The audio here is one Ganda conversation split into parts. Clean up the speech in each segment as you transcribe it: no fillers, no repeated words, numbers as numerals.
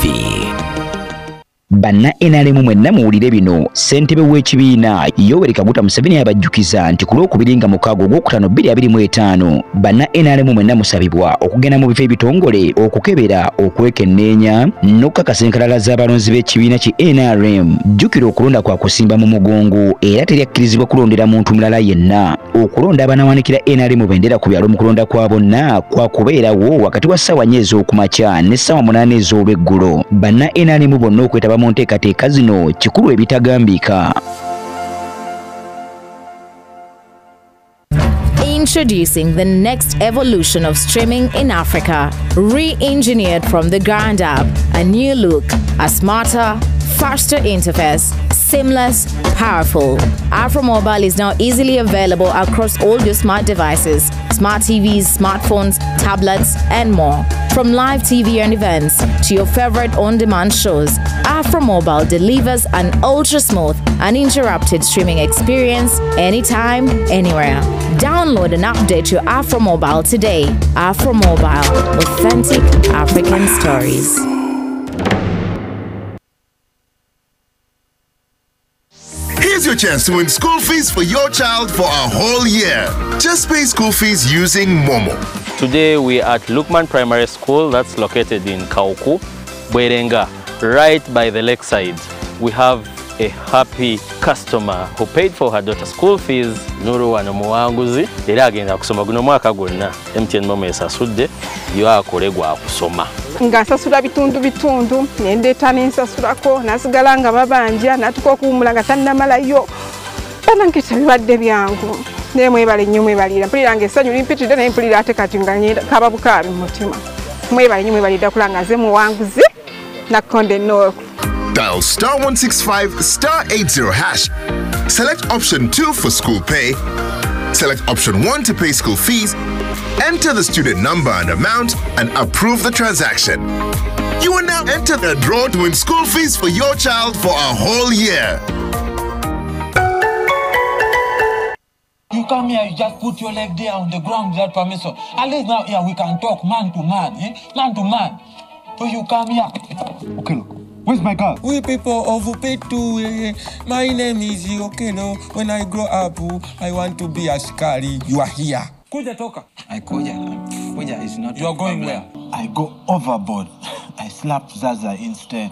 TV. Banna NRM mwenna muwulire bino. Ssentebe w'ekibiina Yoweri Kaguta Museveni abajjukiza nti ku Lwokubiringa mukaaga Ogwokutaano 2025 banna NRM mwenna musabibwa okugenda mu bifo ebitongole okukebera okwekenneenya n'okukakasa enkalala z'abalonzi b'ekibiina ki NRM. Jjukira okulonda kwa kusimba mu mugongo era teryakkirizibwa kulondera muntu mulala yenna. Okulonda abanaawanikira NRM bendera ku byalo mu kulonda kwa bonna kwa kubeerawo wakati wa ssaawa 4 ez'okumakya ne ssaawa 8 ez'olweggulo. Banna NRM bonna okwetaba mu nteekateeka zino kikulu ebitagambika. Introducing the next evolution of streaming in Africa, re-engineered from the ground up. A new look, a smarter, faster interface, seamless, powerful. AfroMobile is now easily available across all your smart devices, smart TVs, smartphones, tablets, and more. From live TV and events to your favorite on-demand shows, AfroMobile delivers an ultra-smooth, uninterrupted streaming experience anytime, anywhere. Download and update your AfroMobile today. AfroMobile, authentic African stories. Here's your chance to win school fees for your child for a whole year. Just pay school fees using Momo. Today we are at Lukman Primary School that's located in Kauku, Bwerenga, right by the lakeside. We have a happy customer who paid for her daughter's school fees. Nuru wanamuwanguzi era agenda kusoma guno mwaka gwonna. MTN Momo esasudde yo akolegwa akusoma. Ngasasula bitundu nendeta nensasulako nasigala nga babanja natuka okuwumula nga tannamalayo banankisa bibadde byangu nemwebale nnyo mwebalira mpulira ng'essanyu limpitidde naye mpulira ate kati nga kaba bukaabi mu mutima mwebale nnyo mwebalira kula nga ze muwanguzi nakkonde nnooku. Dial *165 *80 hash. Select option 2 for school pay. Select option 1 to pay school fees. Enter the student number and amount and approve the transaction. You will now enter the draw to win school fees for your child for a whole year. You come here, you just put your leg there on the ground without permission. At least now here we can talk man to man, man to man. So you come here. Okay, look. Where's my car? We people overpaid too. My name is Okeno. When I grow up, I want to be a shikari. You are here. Kuja toka. I Kuja is not. You are going where? I go overboard. I slap Zaza instead.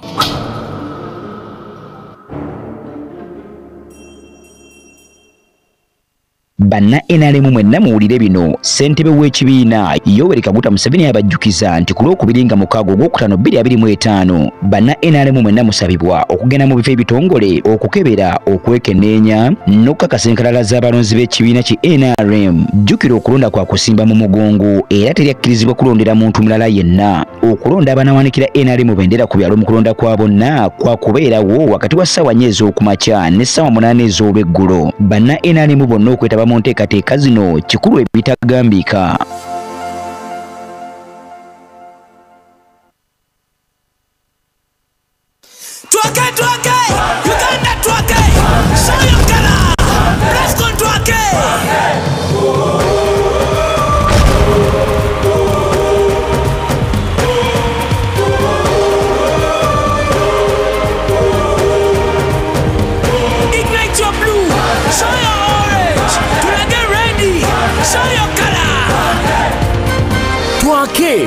Banna NRM mwenna muwulire bino. Ssentebe w'ekibiina Yoweri Kaguta Museveni abajjukiza nti ku Lwokubiringa mukaaga Ogwokutaano 2025 banna NRM mwenna musabibwa okugenda mu bifo ebitongole okukebera okwekenneenya n'okukakasa enkalala z'abalonzi b'ekibiina ki NRM. Jjukira okulonda kwa kusimba mu mugongo era teryakkirizibwa kulondera muntu mulala yenna. Okulonda abanaawanikira NRM bendera ku byalo mu kulonda kwa bonna kwa kubeerawo wakati wa ssaawa 4 ez'okumakya ne ssaawa 8 ez'olweggulo. Banna NRM bonna okwetaba mu nteekateeka zino kikulu ebitagambika.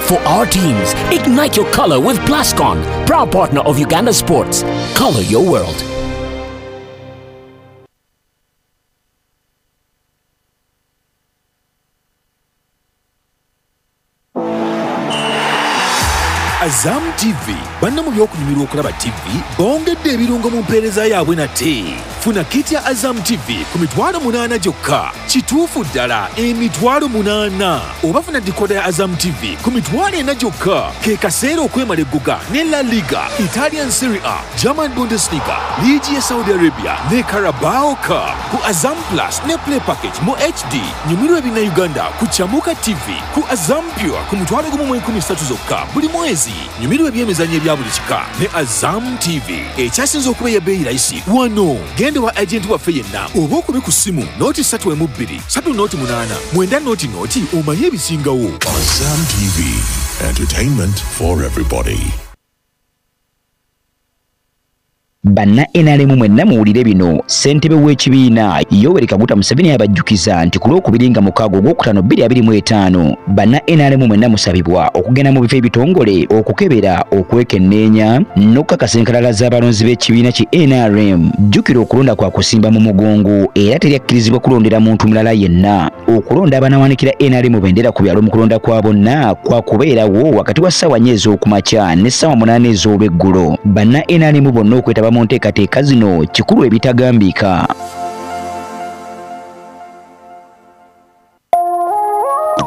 For our teams, ignite your color with Plascon, proud partner of Uganda Sports. Color your world. Azam TV banna mu by'okunyumirwa okulaba TV bongedde ebirungo mu mpeereza yaabwe nate. Funa kit ya Azam TV ku $8 gyokka. Kituufu ddala $8. Oba funa dikoda ya Azam TV ku $4 gyokka. Ke kaseera okwemala egguga ne La Liga, Italian Serie A, German Bundesliga, Liigi ya Saudi Arabia ne Carabao Cup ku Azam Plus ne Play Package mu HD. Nyumirwa ebina Uganda ku Chamuka TV ku Azam Pure ku $13 zokka buli mwezi. Nyumirwa ebyemizannyo ebya buli kika ne Azam TV. Ekyasinze okuba ebbeeyi layisi wano. Genda wa agenti waffe yenna oba okube ku ssimu nooti 312 3 8 9 omanye ebisingawo. Azam TV, entertainment for everybody. banna NRM mwenna muwulire bino. Ssentebe w'ekibiina Yoweri Kaguta Museveni abajjukiza nti ku Lwokubiri nga mukaaga Ogwokutaano 2025 banna NRM mwenna musabibwa okugenda mu bifo ebitongole okukebera, okwekenneenya n'okukakasa enkalala z'abalonzi b'ekibiina ki NRM. Jjukira okulonda kwa kusimba mu mugongo era teryakkirizibwa kulondera muntu mulala yenna. Okulonda abanaawanikira NRM bendera ku byalo mu kulonda kwa bonna kwa kubeerawo wakati wa ssaawa 4 ez'okumakya ne ssaawa 8 ez'olweggulo. Banna NRM bonna okwetaba mu nteekateeka zino kikulu ebitagambika.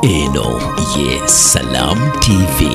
Eno ye Salam TV.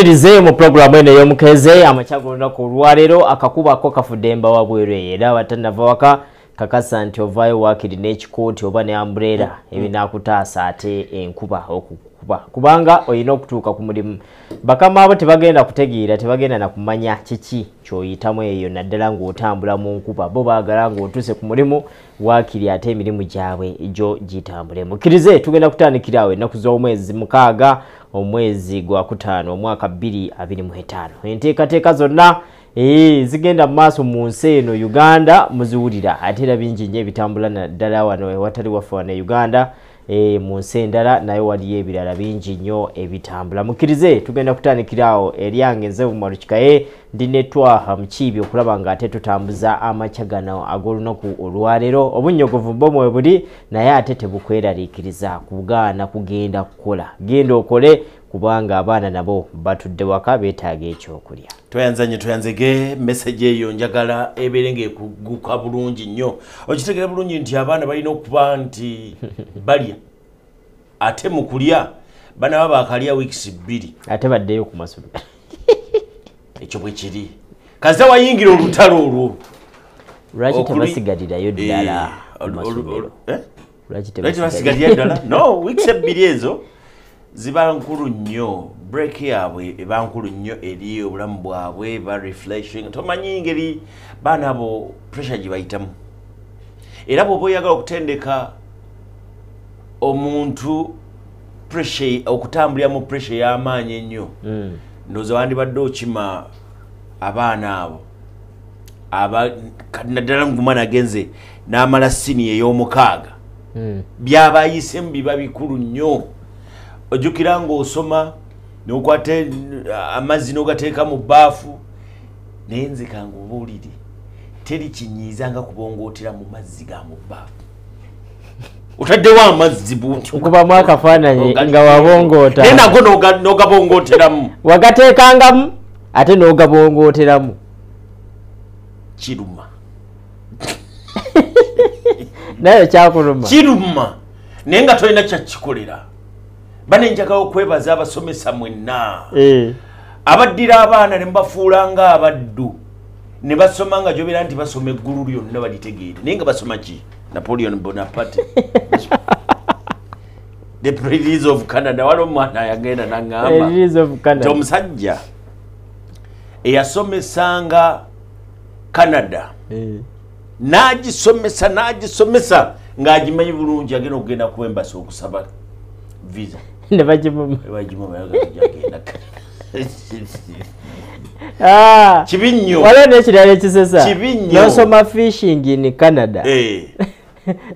Irize mu programu ene y'omukeze amachago ndako olwalero akakubako kafudemba wabwere era watanava waka kakasa nti ovayo wakiri n'ekikooti oba ne umbrella ebinakutaasa ate enkuba okukuba kubanga oyina okutuuka ku mulimu. Bakama abo tebagenda kutegeera, tebagenda na kumanya kiki kyoyitamu eyo naddala ng'otambula mu nkuba. Bo baagala ng'otuuse ku mulimu wakiri ate emirimu gyabwe gyo gitambule. Mukkirize tugenda kutandikirawo ennaku z'omwezi mukaaga omwezi gwa kutaano omwaka 2025. Enteekateeka zonna zigenda maaso mu nsi eno Uganda muziwulira ate era bingi nnyo ebitambula naddala wano ewatali waffe wano Uganda mu nsi endala nayo waliyo ebirala bingi nnyo ebitambula. Mukkirize tugenda kutandikirawo eryange nze Bumalukikaye ndi ne Twaha Mukiibi okulaba nga ate tutambuza amakya gano ag'olunaku olwaleero. Obunnyogovu bwo mwe buli naye ate tebukweraliikiriza kugaana kugenda kukola. Genda okole kubanga abaana nabo batudde waka beetaaga ekyokulya. Toyanzege message eyo njagala ebeere ng'ekuguka bulungi nnyo. Okitegera bulungi nti abaana balina okuba nti balya ate mu kulya bana baba akalya weeks 2 ate baddeyo ku masomero. Ekyo bwe kiri. Kaza wayingira olutalo olwo. Lwaki tebasigalirayo ddala? Lwaki tebasigalirayo ddala? No, weeks 2 ezo ziba nkulu nnyo. Break yaabwe eba nkulu nnyo eri obulamu bwabwe ba refreshing. Tomanyi ngeri baana abo pressure gye bayitamu. Era bw'oba oyagala okutendeka omuntu pressure okutambulira mu pressure y'amaanyi ennyo. Ndowooza wandibadde okima abaana abo naddala ngumwana agenze n'amala sini ey'omukaaga byabayisemu biba bikulu nnyo. Ojjukira ng'osoma n'okwata amazzi n'ogateeka mu bbaafu naye nze kangubuulire teri kinyiiza nga kubongootera mu mazzi ga mu bbaafu. Otaddewo amazzi buti okubamu akafaananyi nga wabongoota naye nago n'ogabongooteramu wagateekangamu ate n'ogabongooteramu kiruma naye kyakuluma kiruma naye nga tolina kyakikolera. Bane njagala okwebaza abasomesa mwenna abaddira abaana ne mbafuula nga abaddu ne basoma nga gyobera nti basoma eggulu lyonna balitegeere naye nga basoma ki? Napoleon Bonaparte. The President of Canada. Waliwo omwana yagenda n'aŋŋamba nti omusajja eyasomesanga Canada n'agisomesa ng'agimanyi bulungi agenda okugenda ku embassy okusaba visa. Ne bagimuma kibi nnyo. Waliwo n'ekirala ekisesa n'osoma fishing in Canada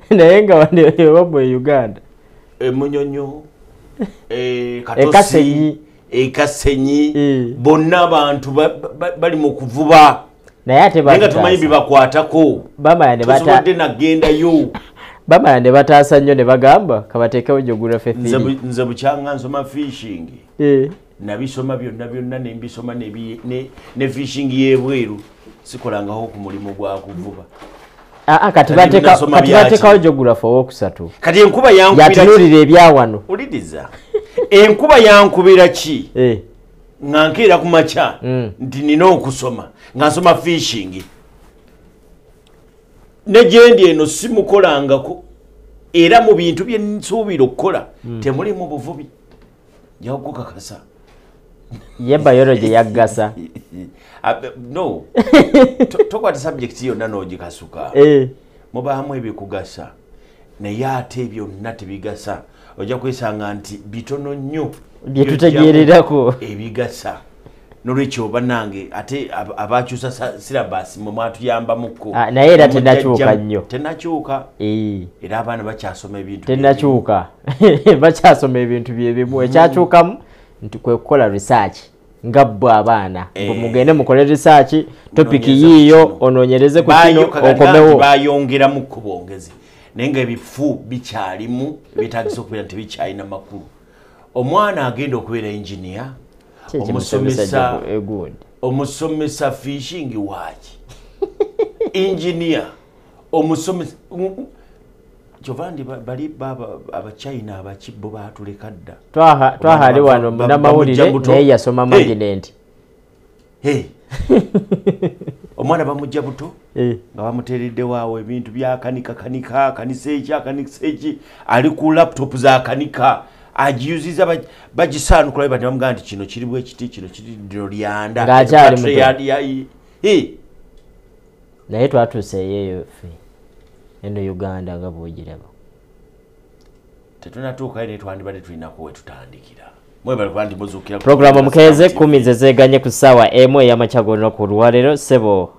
naye nga wabwe Uganda. Emunyonyo katosi ekasenyi bonna abantu bali mu kuvuba naye ate nga tumanyi bibakwatako tusobodde nagendayo. Bamala ne bataasa nnyo ne bagamba kabateekewo geography theory. Nze bukyanga nsoma fishing nabisoma byonna nembisoma ne fishing y'ebweru sikolangaho ku mulimu gwa kuvuba. Kati bateekawo geography owokusatu. Kati enkuba yankubira yatunuulira ebyawano. Uliriza enkuba yankubira ki nga nkeera ku makya nti nina okusoma nga nsoma fishing ne gyendi eno simukolangako era mu bintu bye nsuubira okukola temulimu buvubi. Njagala kukakasa ye biology yaggasa no tokwata subject yonna n'ogikasuka mubaamu ebikugasa naye ate byonna tebigasa ojja kwesanga nti bitono nnyo byetutegeererako ebigasa nolwekyo bannange ate abakyusa syllabus mwe mwatuyambamuko naye era tenakyuka nnyo tenakyuka era abaana bakyasoma ebintu tenakyuka bakyasoma ebintu byebimu ekyakyukamu nti kwe kukola research nga bwe abaana mugende mukole research topic yiyo onoonyereze ku kino okomewo bayongeramu kubongezi naye nga ebifu bikyalimu ebitagisa okubeera nti bikyalina makulu omwana agenda okubeera engineer omusomesa fishing waki engineer omusomesa Jovandi bali baba abachina abachibbo batuleka dda twahali wano munamawulire naye yasoma magnet omwana bamujja buto nga bamuteredde waawo ebintu byakanika kanisa eki ali ku laptop za kanika agiuziza bagisaanukula bati bamugamba nti kino kiri bwe kiti kino kiri ddiro lyanda naye twatuuse eyeeyo ffe eno Uganda nga bwogiraba tetunatuuka naye twandibadde tulinako we tutandikira mwebale kuba nti muzuukira programu Mukeeze 10 zezeganye ku ssaawa emu ey'amakya g'olunaku olwaleero ssebo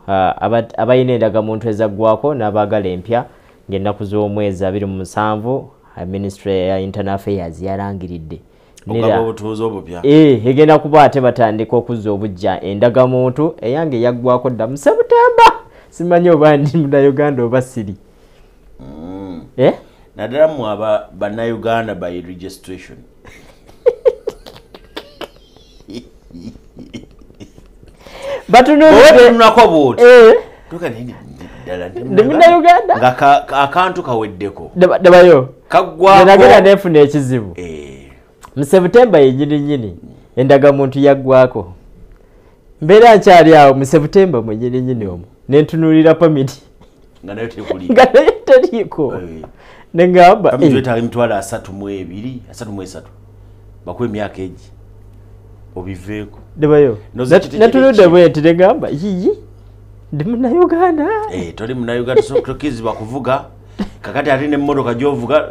abalina endagamuntu ezaggwako n'abaagala empya ng'ennaku z'omwezi 27 Ministry ya Internal Affairs yalangiridde egenda kuba ate batandika okuzza obujja endagamuntu eyange yaggwako dda mu September simanyi oba ndi Munnayuganda oba siri naddala mu Bannayuganda by registration batunulako buuti ndi Munnayuganda nga akantu kaweddeko dabayo nagenda nefuna ekizibu mu September yennyini endagamuntu yaggwako mbeera nkyali awo mu September mwennyini omwo nentunulira pamiti nga nayo teriiko nengamba emitwalo 32 bakuwa emyaka egi obiveeko debayo natunudde bwenti nengamba yiyi ndi Munnayuganda toli Munnayuganda tokizibwa kuvuga kakati ate nemmotoka gyovuga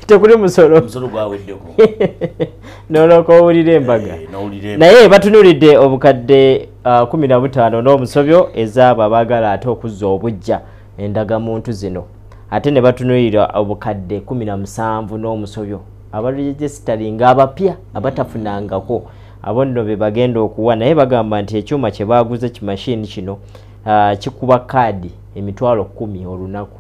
tekuli musolo gwaweddeko noloka owulira embaga naye batunulidde obukadde 15 n'omusobyo ezaabo abaagala ate okuzza obujja endagamuntu zino ate ne batunulira obukadde 17 n'omusobyo abaregisteringa abapya abatafunangako abo nno be bagenda okuwa naye bagamba nti ekyuma kye baaguze kimashini kino kikuba kaadi emitwalo 10 olunaku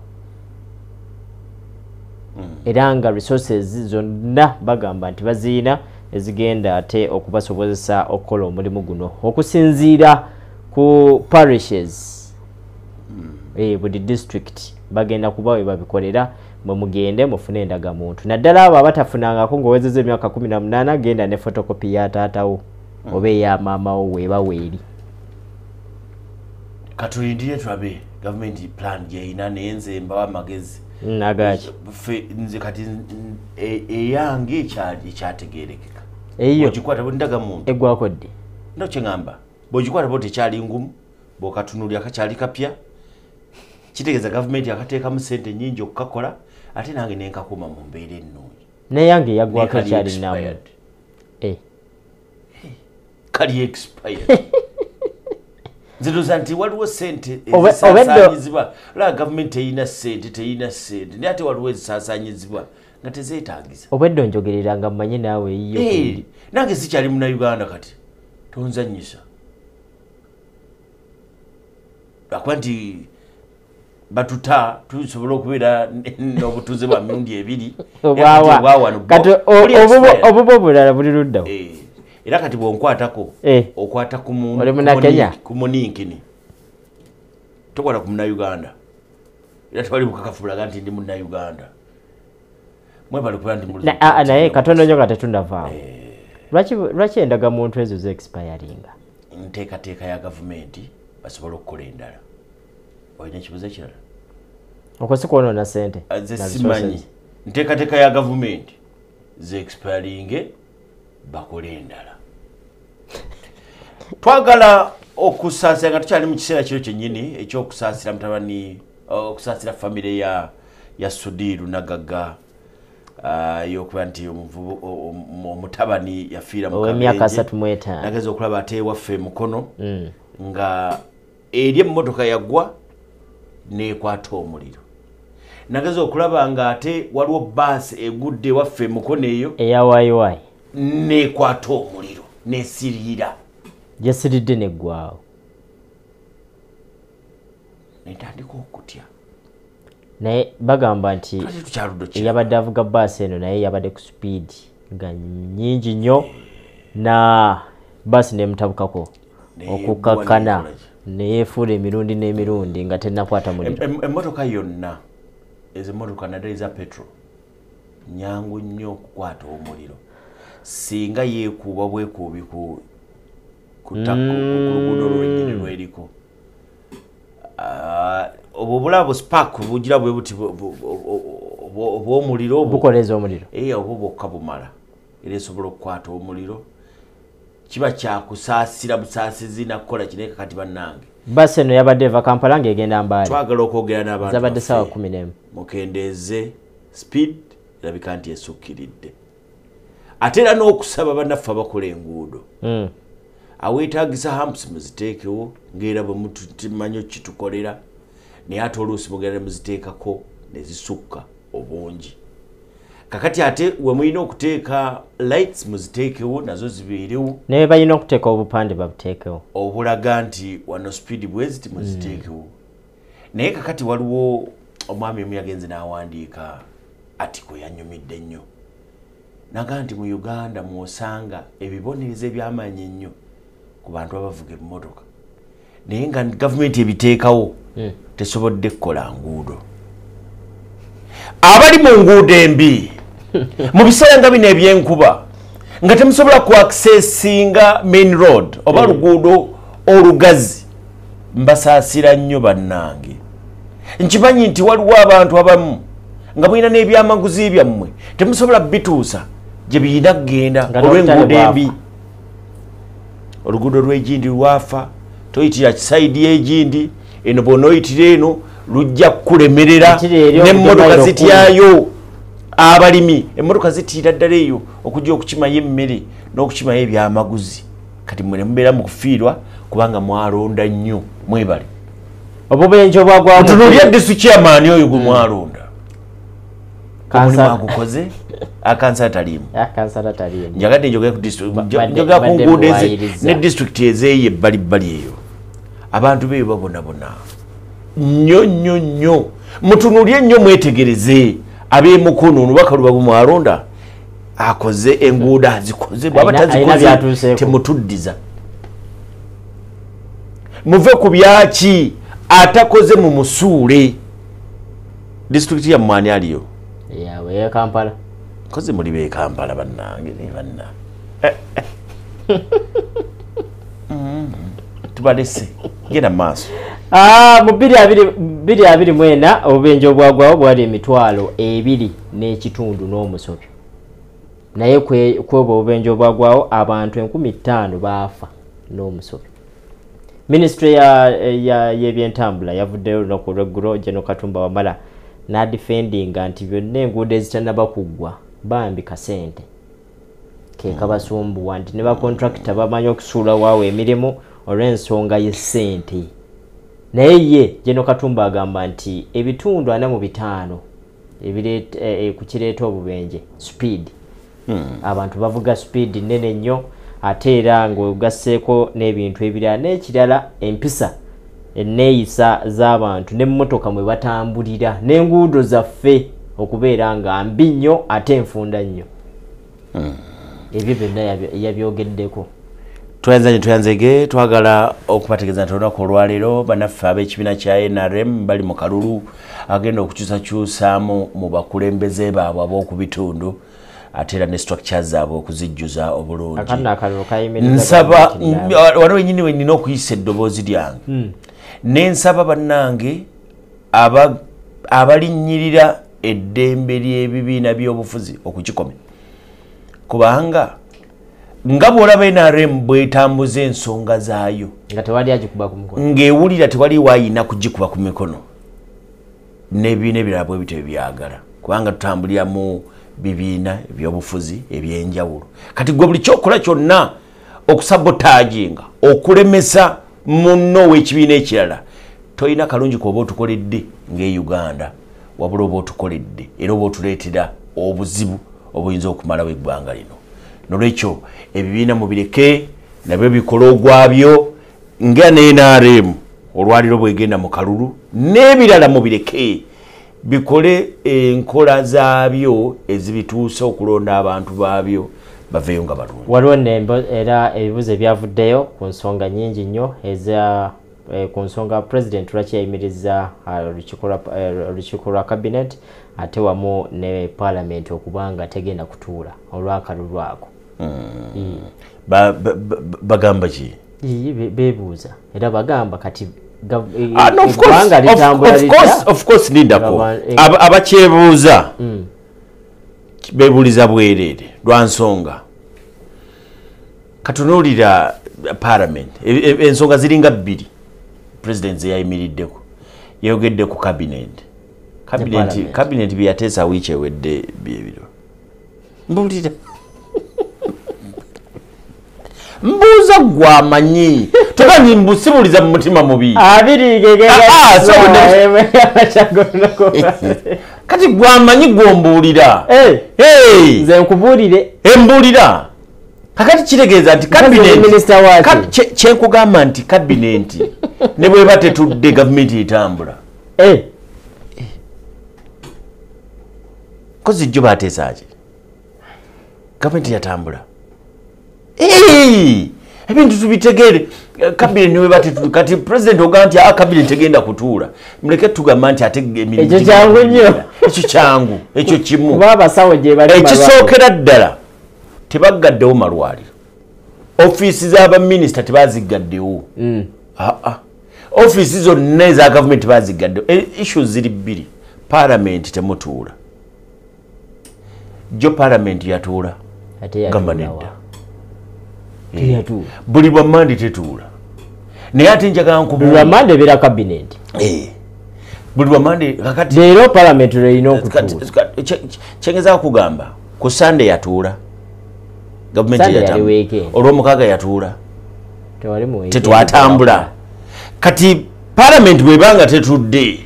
era nga resources zonna bagamba nti baziina ezigenda ate okubasobozesa okukola omulimu guno okusinziira ku parishes buli district bagenda kuba we babikolera mwe mugende mufune endagamuntu naddala abo abatafunangako ng'owezeza emyaka 18 genda ne photocopy ya taatawo oba eya maamawo weeba weeri katulindire tulabe government plan gyeyina naye nze mbawa amagezi nagaki nze kati eyange ekyategeerekeka eyo ogikwata bwendagamuntu eggwako ddi ndo kyeŋŋamba bw'ogikwata bwo tekyali ngumu bw'okatunulya kakyali kapya kitegeeza gavumenti akateekamu ssente nnyingi okukakola ate nange nenkakuma mu mbeera ennungi neyange yaggwako ekyali namu kali expired nziruza nti waliwo ssente ezisaasanyizibwa la gavumenti eyina ssente naye ate waliwo ezisaasanyizibwa nga tezeetaagisa obwedde onjogerera nga mmanyi naawe eyiyo nange sikyali Munnayuganda kati tonzanyisa lwakuba nti batuta tusobola okubeera n'obutuuze bwa mirundi 2 obubo bulala buli luddawo era kati bwonkwatako okwata ku muninkini tokwata ku Munnayuganda era tewali bukakafu bulaga nti ndi Munnayuganda mwebali kuba ndi naye katono nnyo nga tetunavaawo lwaki endagamuntu ezo ze-expiringa nteekateeka ya gavumenti basobola okukola endala olina ekibuzo ekirala okwo si kwonoona ssente ze simanyi nteekateeka ya gavumenti ze-expiringe bakole endala twagala okusaasira nga tukyali mu kiseera kiro kyennyini ekyokusaasira mutabani okusaasira famire ya Sudiru Nagaga yokuba nti omutabani yafiira mu emyaka 35 nageza okulaba ate waffe mukono nga eri emmotoka yagwa nekwata omuliro nageza okulaba nga ate waliwo baasi egudde waffe mukono eyo eyawayiwayi nekwata omuliro nesiriira gyesiridde neggwaawo netandika okutya naye bagamba nti yabadde avuga baasi eno naye yabadde ku speed nga nyingi nnyo na baasi nemutabukako okukakkana neyefuula emirundi n'emirundi nga tenakwata muliro emmotoka yonna ezo emmotoka naddala eza petrol nyangu nnyo okukwata omuliro singa yeekuuba bwekuubi ku luguudo lwennyini lweriko obwo bulabo spark bugira bwe buti obw'omuliro bukoleza omuliro obwo bwokka bumala era esobola okukwata omuliro kiba kyakusaasira busaasizi nakukola kine kakati bannange basi eno yabadde eva Kampala ng'egenda Mbale twagala okwogera n'abantu zabadde ssaawa 11 mukendeeze speed erabika nti esukkiridde ate era n'okusaba bannaffe abakola enguudo aweetaagisa hamps muziteekewo ng'era bwe mutumanyi kitukolera naye ate oluusi mugenda ne muziteekako ne zisukka obungi kakati ate we mulina okuteeka lights muziteekewo nazo zibeerewo naye balina okuteeka obupande babuteekewo obulaga nti wano speed bweziti muziteekewo naye kakati waliwo omwami omu yagenze n'awandiika atiko yanyumidde nnyo naga nti mu Uganda mwosanga ebibonerezo ebyamaanyi ennyo ku bantu abavuga emmotoka naye nga gavumenti ebiteekawo tesobodde kukola nguudo abali mu nguudo embi mu biseera nga bino ebyenkuba nga temusobola ku accessinga main road oba luguudo olugazi mbasaasira nnyo bannange nkimanyi nti waliwo abantu abamu nga mulina n'ebyamaguzi byammwe temusobola bituusa gye biyina kugenda olw'enguudo embi oluguudo lw'egindi lwafa toyitira kisaidi egindi eno bw'onoyitira eno lujja kukulemerera n'emmotoka zityayo abalimi emmotoka zitiira ddala eyo okujja okukimayo emmere n'okukimayo ebyamaguzi kati mwe ne mubeera mu kufiirwa kubanga mwalonda nnyo mwebale obubenje obwagwamu tunuulya district chairman oyo gwe mwalonda omulimu agukoze akansala taliimu njagadde njogera ku njogera ku nguudo ne district ezeeyo ebbalibbali eyo abantu beeyo babonabona nnyo mutunuulye nnyo mwetegereze ab'emukono olubaka luba bumwalonda akoze enguudo azikoze bwaba tazikoze temutuddiza muve ku byaki atakoze mu musuule district ya mwani aliyo yawe ya Kampala koze muri be Kampala bannange ne banna tubalese genda maaso mu 2024 obubenje obwagwawo bwali emitwalo 2 n'ekitundu n'omusobyo naye kwebwo obubenje obwagwawo abantu 1500 baafa n'omusobyo Ministry y'ebyentambula yavuddeyo olunaku lw'eggulo General Katumba Wamala n'adifendinga nti byonna enguudo ezitannaba kuggwa bambi kasente kekabasumbuwa nti ne bakontrakita bamanyi okusuula waawo emirimu olw'ensonga y'essente naye ye General Katumba agamba nti ebitundu 45 kukireeta obubenje speed abantu bavuga speed nene nnyo ate era ng'ogasseeko n'ebintu ebirala n'ekirala empisa enneeyisa z'abantu n'emmotoka mwe batambulira n'enguudo zaffe okubeera nga mbi nnyo ate enfunda nnyo ebyo byonna yabyogeddeko tuyanzege twagala okubategeeza nti olunaku olwaleero bannaffe ab'ekibiina kya NRM bali mu kalulu agenda okukyusakyusaamu mu bakulembeze baabwe ab'oku bitundu ate era ne structures zaabwe okuzijjuza obulungi nsaba wano wenyini wenina okuyisa eddoboozi lyange nensaba bannange abalinnyirira eddembe ly'ebibiina by'obufuzi okukikomya kubanga nga bw'olaba NRM bw'etambuza ensonga zaayo nga tewali agikuba ku mukono ng'ewulira tewali waayina kugikuba ku mikono n'ebibiina ebirala bwe bityo byagala kubanga tutambulira mu bibiina ebyobufuzi ebyenjawulo kati gwe buli kyokola kyonna okusabotaaginga okulemesa munno w'ekibiina ekirala toyina kalungi kwoba otukoledde ng'e-Uganda wabula oba otukoledde era oba otuleetera obuzibu obuyinza okumalawo eggwanga lino nolwekyo ebibiina mubireke nabyo bikola ogwabyo nga ne NRM olwaliro bwegenda mu kalulu n'ebirala mubireke bikole enkola zaabyo ezibituusa okulonda abantu baabyo baveeyo nga balungi waliwo nembo era ebibuzo ebyavuddeyo ku nsonga nyingi nnyo eza ku nsonga president lwaki yayimiriza olukiiko lwa cabinet ate wamu ne parliament okubanga tegenda kutuula olw'akalulu ako bagamba ki bebuuza era bagamba kati of course nindako abakyebuuza bebuuliza bwereere lwa nsonga katunuulira parliament ensonga ziringa bbiri president zeyayimiriddeko yayogedde ku cabinet byeyateesa wiiki ewedde byebiro mbuulira mbuuza gwamanyi tokanyi mbusibuliza mu mutima mubi kati gwamanyi gwombuulira nze nkubuulire embuulira kakati kitegeeza nti kyenkugamba nti kabinenti ne bweba tetudde gavumenti etambula kozi jjo bateesaki gavumenti yatambula ebintu tubitegere kabineti niwe batetu kati president ogaa nti kabineti tegenda kutuula muleke tugamba nti ate ekyo kyangu nnyo ekyo kyangu ekyo kimu kuba abasawo gye bali ekisookera ddala tebaggaddewo malwaliro ofiisi z'abaminisita tebaziggaddewo ofiisi zonna eza gavumenti tebaziggaddewo issues ziri bbiri parliament temutuula jo parliament yatuula gamba nedda buli bwamandi tetuula naye ate njagala nkubulwamandi ebeera cabinet buli bwamandi kakati leero parliament leyina okutuula kyengeza kugamba ku Sunday yatuula gavumenti yatambula olw'omukaaga yatuula tetwatambula kati parliament bwebanga tetudde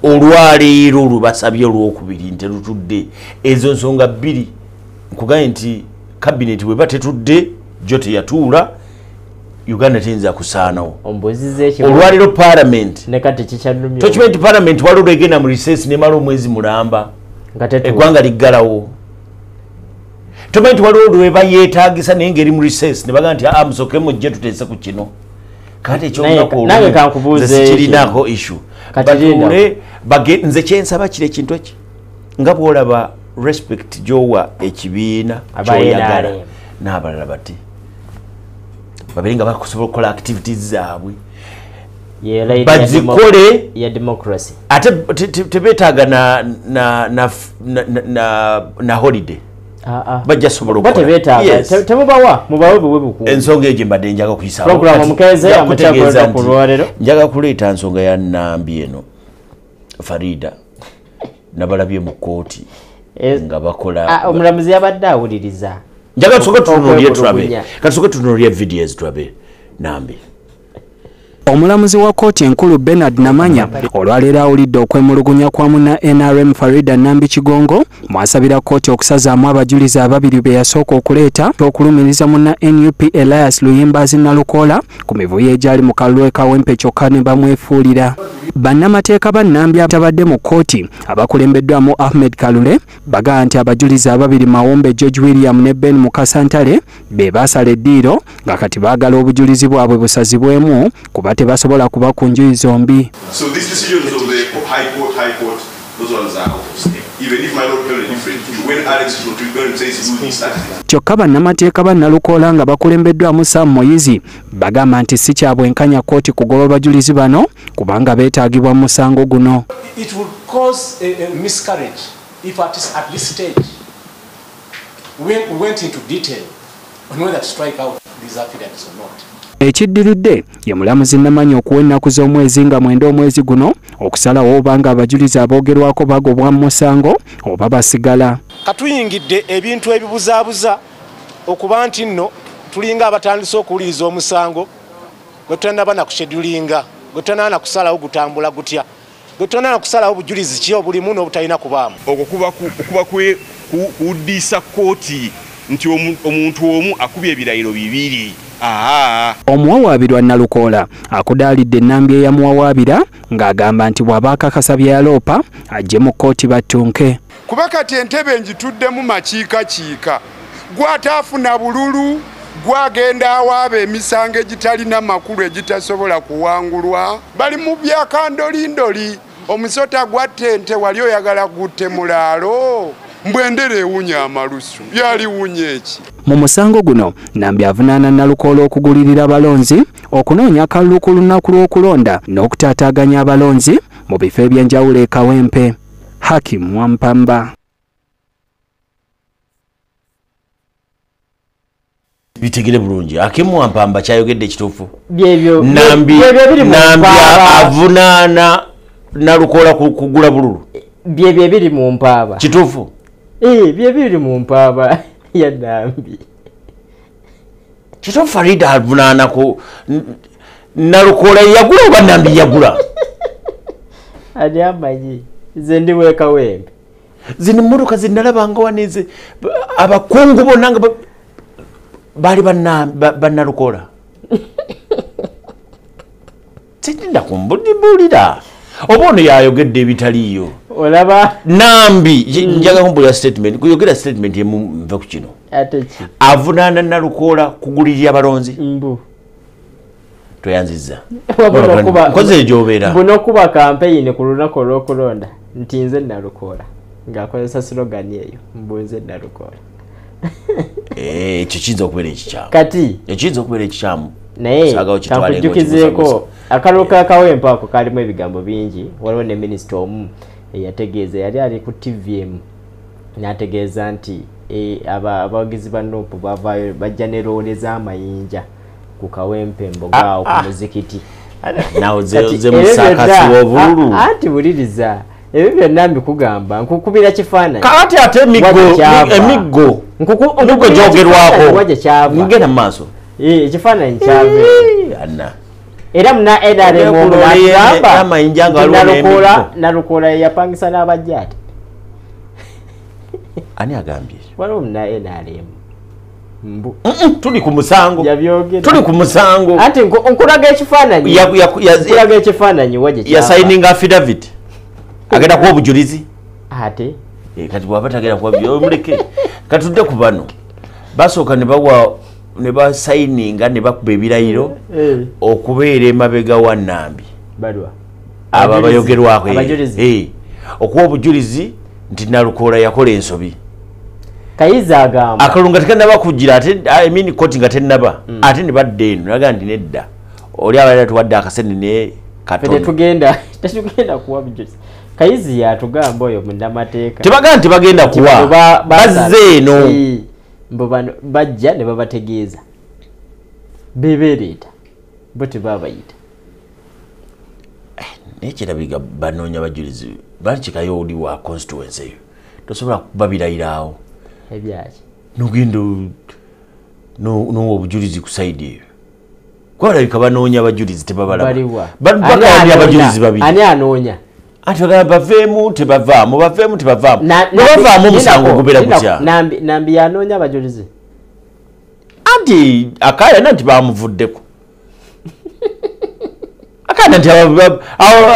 olwaleero lubasabye olwokubiri nterutudde ezo nsonga bbiri nkugambye nti cabinet bweba tetudde jo teyatuula Uganda teyinza kusaanawo olwaleero parliament tokimanyi nti parliament waliwo egenda mu recess nemala omwezi mulamba eggwanga liggalawo tomanyi nti waliwo lweba yeetaagisa naye ngeri mu recess ne baga nti musooke mujje tuteese ku kino kati ekyonakirinaako issue batuule nze kyensaba kiri ekintu eki nga bwolaba respect gyowa ekibiina kyoyagala n'abalala bati babiri nga bakusobola okukola activities zaabwe bazikole ate tebeetaaga na holiday bajja sobola ensonga egyo mbadde njaga kuyisanjaga kuleeta nsonga ya Nambi eno Farida nabalabye mu kooti nga bakola omulamuzi yabadde awuliriza njaga tusoke tutunuulire tulabe katusoke tutunuulire videos tulabe Nambi Omulamuzi wa kooti enkulu Bernard Namanya olwaleero awulidde okwemulugunya kwa munna NRM Farida Nambi Kigongo mwasabira kooti okusazaamu abajulizi ababiri be yasooka okuleeta okulumiriza munna NUP Elias Luyimbazi Nalukoola ku mivuyo egyali mu kalulu Kawempe kyokka ne bamwefuulira. Bannamateeka ba Nambi atabadde mu kooti abakulembeddwamu Ahmed Kalule bagaa nti abajulizi ababiri Mawombe George William ne Ben Mukasantale be baasala eddiiro nga kati baagala obujulizi bwabwe busazibwemu kuba tebasobola kuba ku njuyi zombi. So these decisions of the High Court, those ones are out of step. Even if my Lord held it different, when Alex is going to say do this, that. Kyokka bannamateeka ba Nalukoola nga bakulembeddwamu Sam Moyizi bagamba nti si kya bwenkanya kooti kugoba bajulizi bano kubanga beetaagibwa mu musango guno. It would cause a miscarriage if at this stage when we went into detail on whether to strike out these affidavits or not. Ekiddiridde ye mulamuzi Namanya okuwa ennaku z'omwezi nga 9 omwezi guno okusalawo obanga abajulizi aboogerwako bagobwa mu musango oba basigala. Katuyingidde ebintu ebibuzaabuza okuba nti nno tulinga abatandise okuwuliriza omusango gwe tutannaba na kushedulinga, gwe tutannaba na kusalawo gutambula gutya, gwe tutannaba na kusalawo bujulizi ki obulimu n'obutalina kubaamu. Okwo kuba kuddisa kkooti nti omuntu omu akubye ebirayiro bibiri. Omuwawaabirwa Nalukoola akudaalidde Nambi eyamuwawaabira ng'agamba nti bw'aba akakasa byaloopa ajje mu kkooti battunke. Kuba kati entebe njituddemu makiikakiika, gwataafuna bululu, gwagenda awaaba emisango egitalina makulu egitasobola kuwangulwa, bali mu byakandolindoli. Omusota gwatte ente wali oyagala gutte mulaalo, mbwendere ewunya amalusu byali wunya eki. Mu musango guno Nambi avunaana Nalukoola okugulirira abalonzi okunoonya akalulu ku lunaku lw'okulonda n'okutaataaganya abalonzi mu bifo eby'enjawulo e Kawempe. Hakim Wampamba. Bitegere bulungi. Hakim Wampamba kyayogedde ekituufu. Nambi avunaana Nalukoola kugula bululu. Byebyo biri mu mpaaba. Kituufu. Bye biri mu mpaaba ya Nambi. Kituufu Farida avunaana ku Nalukoola yagula oba Nambi yagula? Ani amanyi. Ze ndi we Kawempe. Zino mmotoka zinalabanga waneze abakungu bonna nga bali bannalukoola. Sitinda kumbulira. Oba ono yayogedde ebitaliiyo. Olaba Nambi njaga kumbulira statement. Kuyogera statement emu nva ku kino. Ate ki? Avunaana Nalukoola kugulirira abalonzi. Mbu. Toyanziza. Nkoze gy'obeera. Buno kuba campaign ku lunaku olw'okulonda nti nze Nalukoola ng'akozesa slogan eyo mbu nze Nalukoola. Ekyo kiyinza okubeera ekikyamu. Kati ekiyinza okubeera ekikyamu. Naye kankujjukizeeko akalulu ka Kawempe ako kalimu ebigambo bingi. Waliwo ne minisita omu eyategeeza yali ali ku TVM n'ategeeza nti abawagizi ba NUP bavaayo bajja ne loole z'amayinja ku Kawempe mbogaawo ku muzikiti. Nawe ze musakasi w'obululu. Anti buliriza ebyo byonna mbikugamba nkukubira kifaananyi. Kati ate emiggo gyogerwako ngenda mu maaso. Ekifaananyi kyave. Era muna NRM omulagamba Nalukoola yapangisa n'abajja ate. Ani agambye? Waliwo muna NRM. Tuli ku musango. Yabyogera. Tuli ku musango. Ati nkulaga ekifaananyi. Nkulaga ekifaananyi waje kya. Ya signing affidavit. Agenda kuwa obujulizi. Ate. Kati bwaba tagenda kuwa byomuleke. Katudde ku bano. Basooka ne ba signinga ne bakuba ebirayiro okubeera emabega wa Nambi. Badwa. Aba bayogerwako. Abajulizi. Okuwa obujulizi nti Nalukoola yakola ensobi. Kayiza agamba akalunga tekanaba kugira ate koti nga tennaba ate ne badde eno naga ndi nedda oli abalala tuwadde akasenene katono tetugenda kuwa bujulizi. Kayizi yatugamba oyo munnamateeka tebagaa nti bagenda kuwa bazze eno mbo bano bajja ne babategeeza bebeereeta bo tebabayita naye kirabiga banoonya bajulizi bakikayo oli wa constituency eyo tosobola kubabirayiraawo ebyaki nogenda n'owa obujulizi ku saidi eyo kwalabika banoonya abajulizi tebabalaba abajulizi babiri ani anoonya ati bagamba baveemu tebavaamu nebavaamu omusango ogubeera gutya Nambi yanoonya abajulizi anti akayana nti bamuvuddeko akayana nti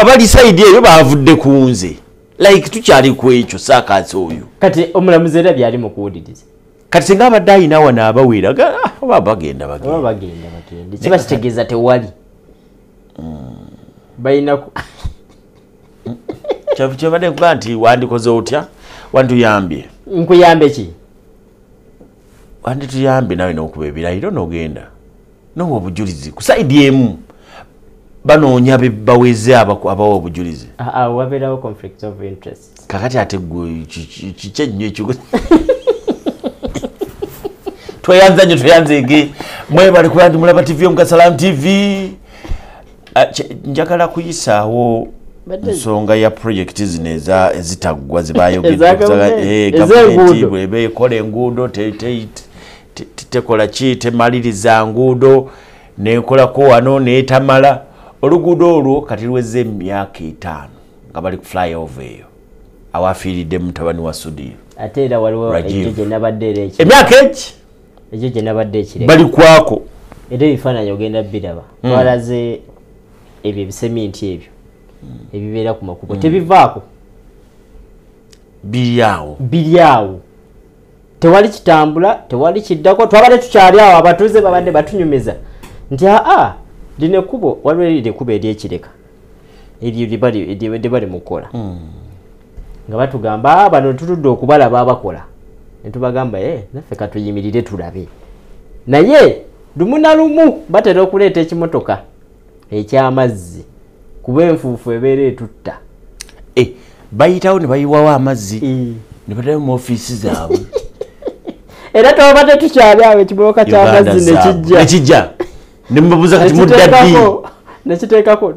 abali saidi eyo bavudde ku nze like tukyali ku ekyo saakaasi oyo kati omulamuzi era byali mu kuwuliriza kati singa abadde ayina wano abawera oba bagenda kiba kitegeeza tewali balina kyabadde nkuga nti wandikoze otya wandituyambye nkuyambe ki wandituyambye nawe n'okuba ebirayiro n'ogenda n'owa obujulizi ku saidi emu banoonya baweze abawa obujulizi wabeerawo conflict of interest kakati ate gwe kikye nnyo ekyo tweyanzege mwe bali kulandi mulaba TV omukasalam TV njagala kuyisaawo nsonga ya project zineza ezitagwa zibayogedde gavumenti bwebe ekola enguudo tekola ki temaliriza nguudo nekolako wano netamala oluguudo olwo kati luweze emyaka 5 nga bali ku flyover eyo awafiiridde mutabani wa Sudi ate era waliwo ejeje nabadde eki emyaka eki ejeje nabadde eki bali kwako era ebifaananyi ogenda biraba twalaze ebyo ebiseminti ebyo ebibeera ku makubo tebivaako biryawo tewali kitambula tewali kiddako twabadde tukyali awo abatuuze babadde batunyumiza nti lino ekkubo waliwo eriri ekkubo eryekireka eryo lyebali mukola nga batugamba bano tutudde okubalaba abakola netubagamba naffe katuyimirire tulabe naye lumu na lumu batera okuleeta ekimotoka ekyamazzi kuba enfuufu ebeera etutta bayitawo ne bayiwawo amazzi ne batayo mu ofiisi zaabwe era twabadde tukyali awo ekimotoka ky'amazzi nekijja ne mubabuuza kati mudda ddi nekiteekako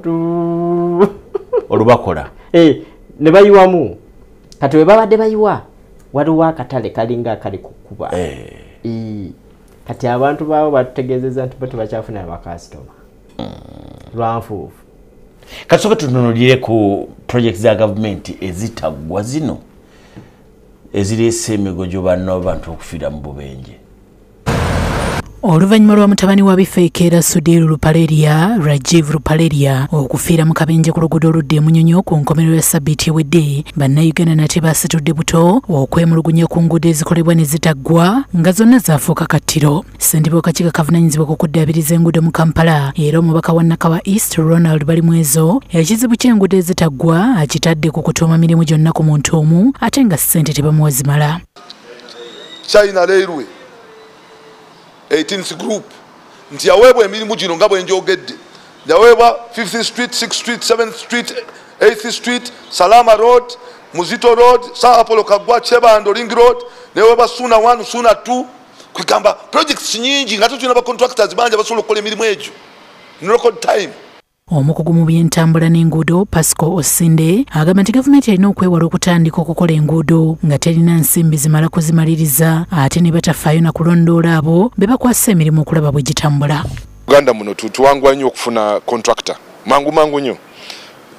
olubakola ne bayiwamu kati we babadde bayiwa waliwo akatale kalinga akali ku kkuba kati abantu baabo batutegeezezza nti bati bakyafuna bakasitoma lwanfuufu kati soka tutunulire ku project za gavumenti ezitagwa zino ezireese emigojo bantu okufiira mu bubenje oluvannyuma lwa mutabani wa bifeekera Sudiru Lupaleria Rajiv Lupaleria okufiira mu kabenje ku luguudo oludda emunyonyo ku nkomerero ya sabbiiti ewedde bannayuganda nate basitudde buto okwemulugunya ku nguudo ezikolebwa ne zitaggwa nga zonna zaafuuka kattiro ssentebe w'akakiiko kavunaanyizibwa ku kuddaabiriza enguudo mu Kampala era omubaka wa Nakawa East Ronald Balimwezo ekizibu ky'enguudo ezitaggwa akitadde ku kutuuma mirimu gyonna ku muntu omu ate nga ssente tebamuwa zimala China Railway 18th group nti yaweebwa emirimu gino nga bwe njogedde yaweebwa 5th street 6th street 7th street 8th street Salama road Muzito road Sir Apollo Kagwa Chebando ring road neweebwa Suna 1 Suna 2 kwegamba projects nyingi nga tulina ba contractors banja basobola okukola emirimu egyo in record time. Omukugu mu by'entambula n'enguudo Pasco Osinde agamba nti gavumenti erina okwewala okutandika okukola enguudo nga terina nsimbi zimala kuzimaliriza ate ne batafaayo na kulondoola abo be bakwasa emirimu okulaba bwe gitambula. Uganda muno tuwangwa nnyo okufuna contractor mangu nnyo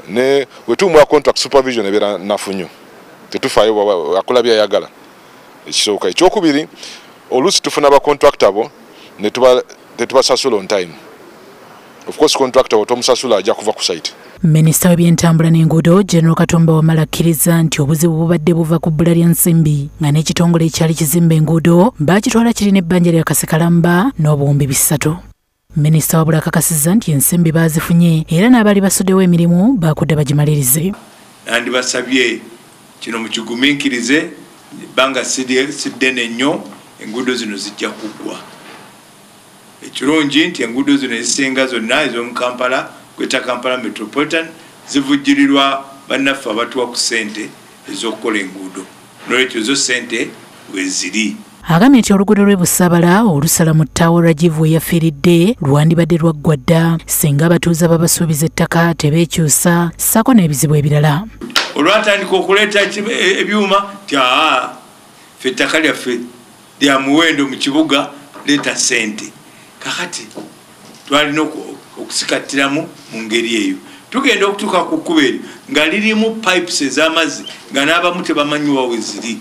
ne wetumwa contract supervision ebeera nafu nnyo tetufaayo akola byayagala ekisooka ekyokubiri oluusi tufuna ba contractor abo ne tubasasula on time. Of course contractor otomusasula ajja kuva ku site. Minisita w'ebyentambula n'enguudo General Katumba Wamala akkiriza nti obuzibu bubadde buva ku bbula lya nsimbi nga n'ekitongole ekyali kizimba enguudo baakitwala kirina ebbanja lya kasekalamba n'obuwumbi 3. Minisita wabula akakasizza nti ensimbi baazifunye era n'abaali basuddewo emirimu baakudde bagimalirize. Nandi basabye kino mukigumiikirize ebbanga siddene nnyo enguudo zino zijja kuggwa. Ekirungi nti enguudo zino ezisinga zonna ez'omu Kampala kweta Kampala Metropolitan zivujjirirwa bannaffe abatuwa ku ssente ez'okukola enguudo n'olwekyo zo ssente weziri. Agambye nti oluguudo lw'e Busaabala olusala mu ttaawo Rajiv we yafiiridde lwandibadde lwaggwa dda singa abatuuze babasuubiza ettaka tebeekyusa ssaako n'ebizibu ebirala. Olwatandika okuleeta ebyuma ti ffe ettaka lyaffe lya muwendo mu kibuga leeta ssente. Kakati twalina okusikattiramu mu ngeri eyo tugenda okutuuka ku kkubo eryo nga lirimu pipes ez'amazzi nga n'abamu tebamanyiwa we ziri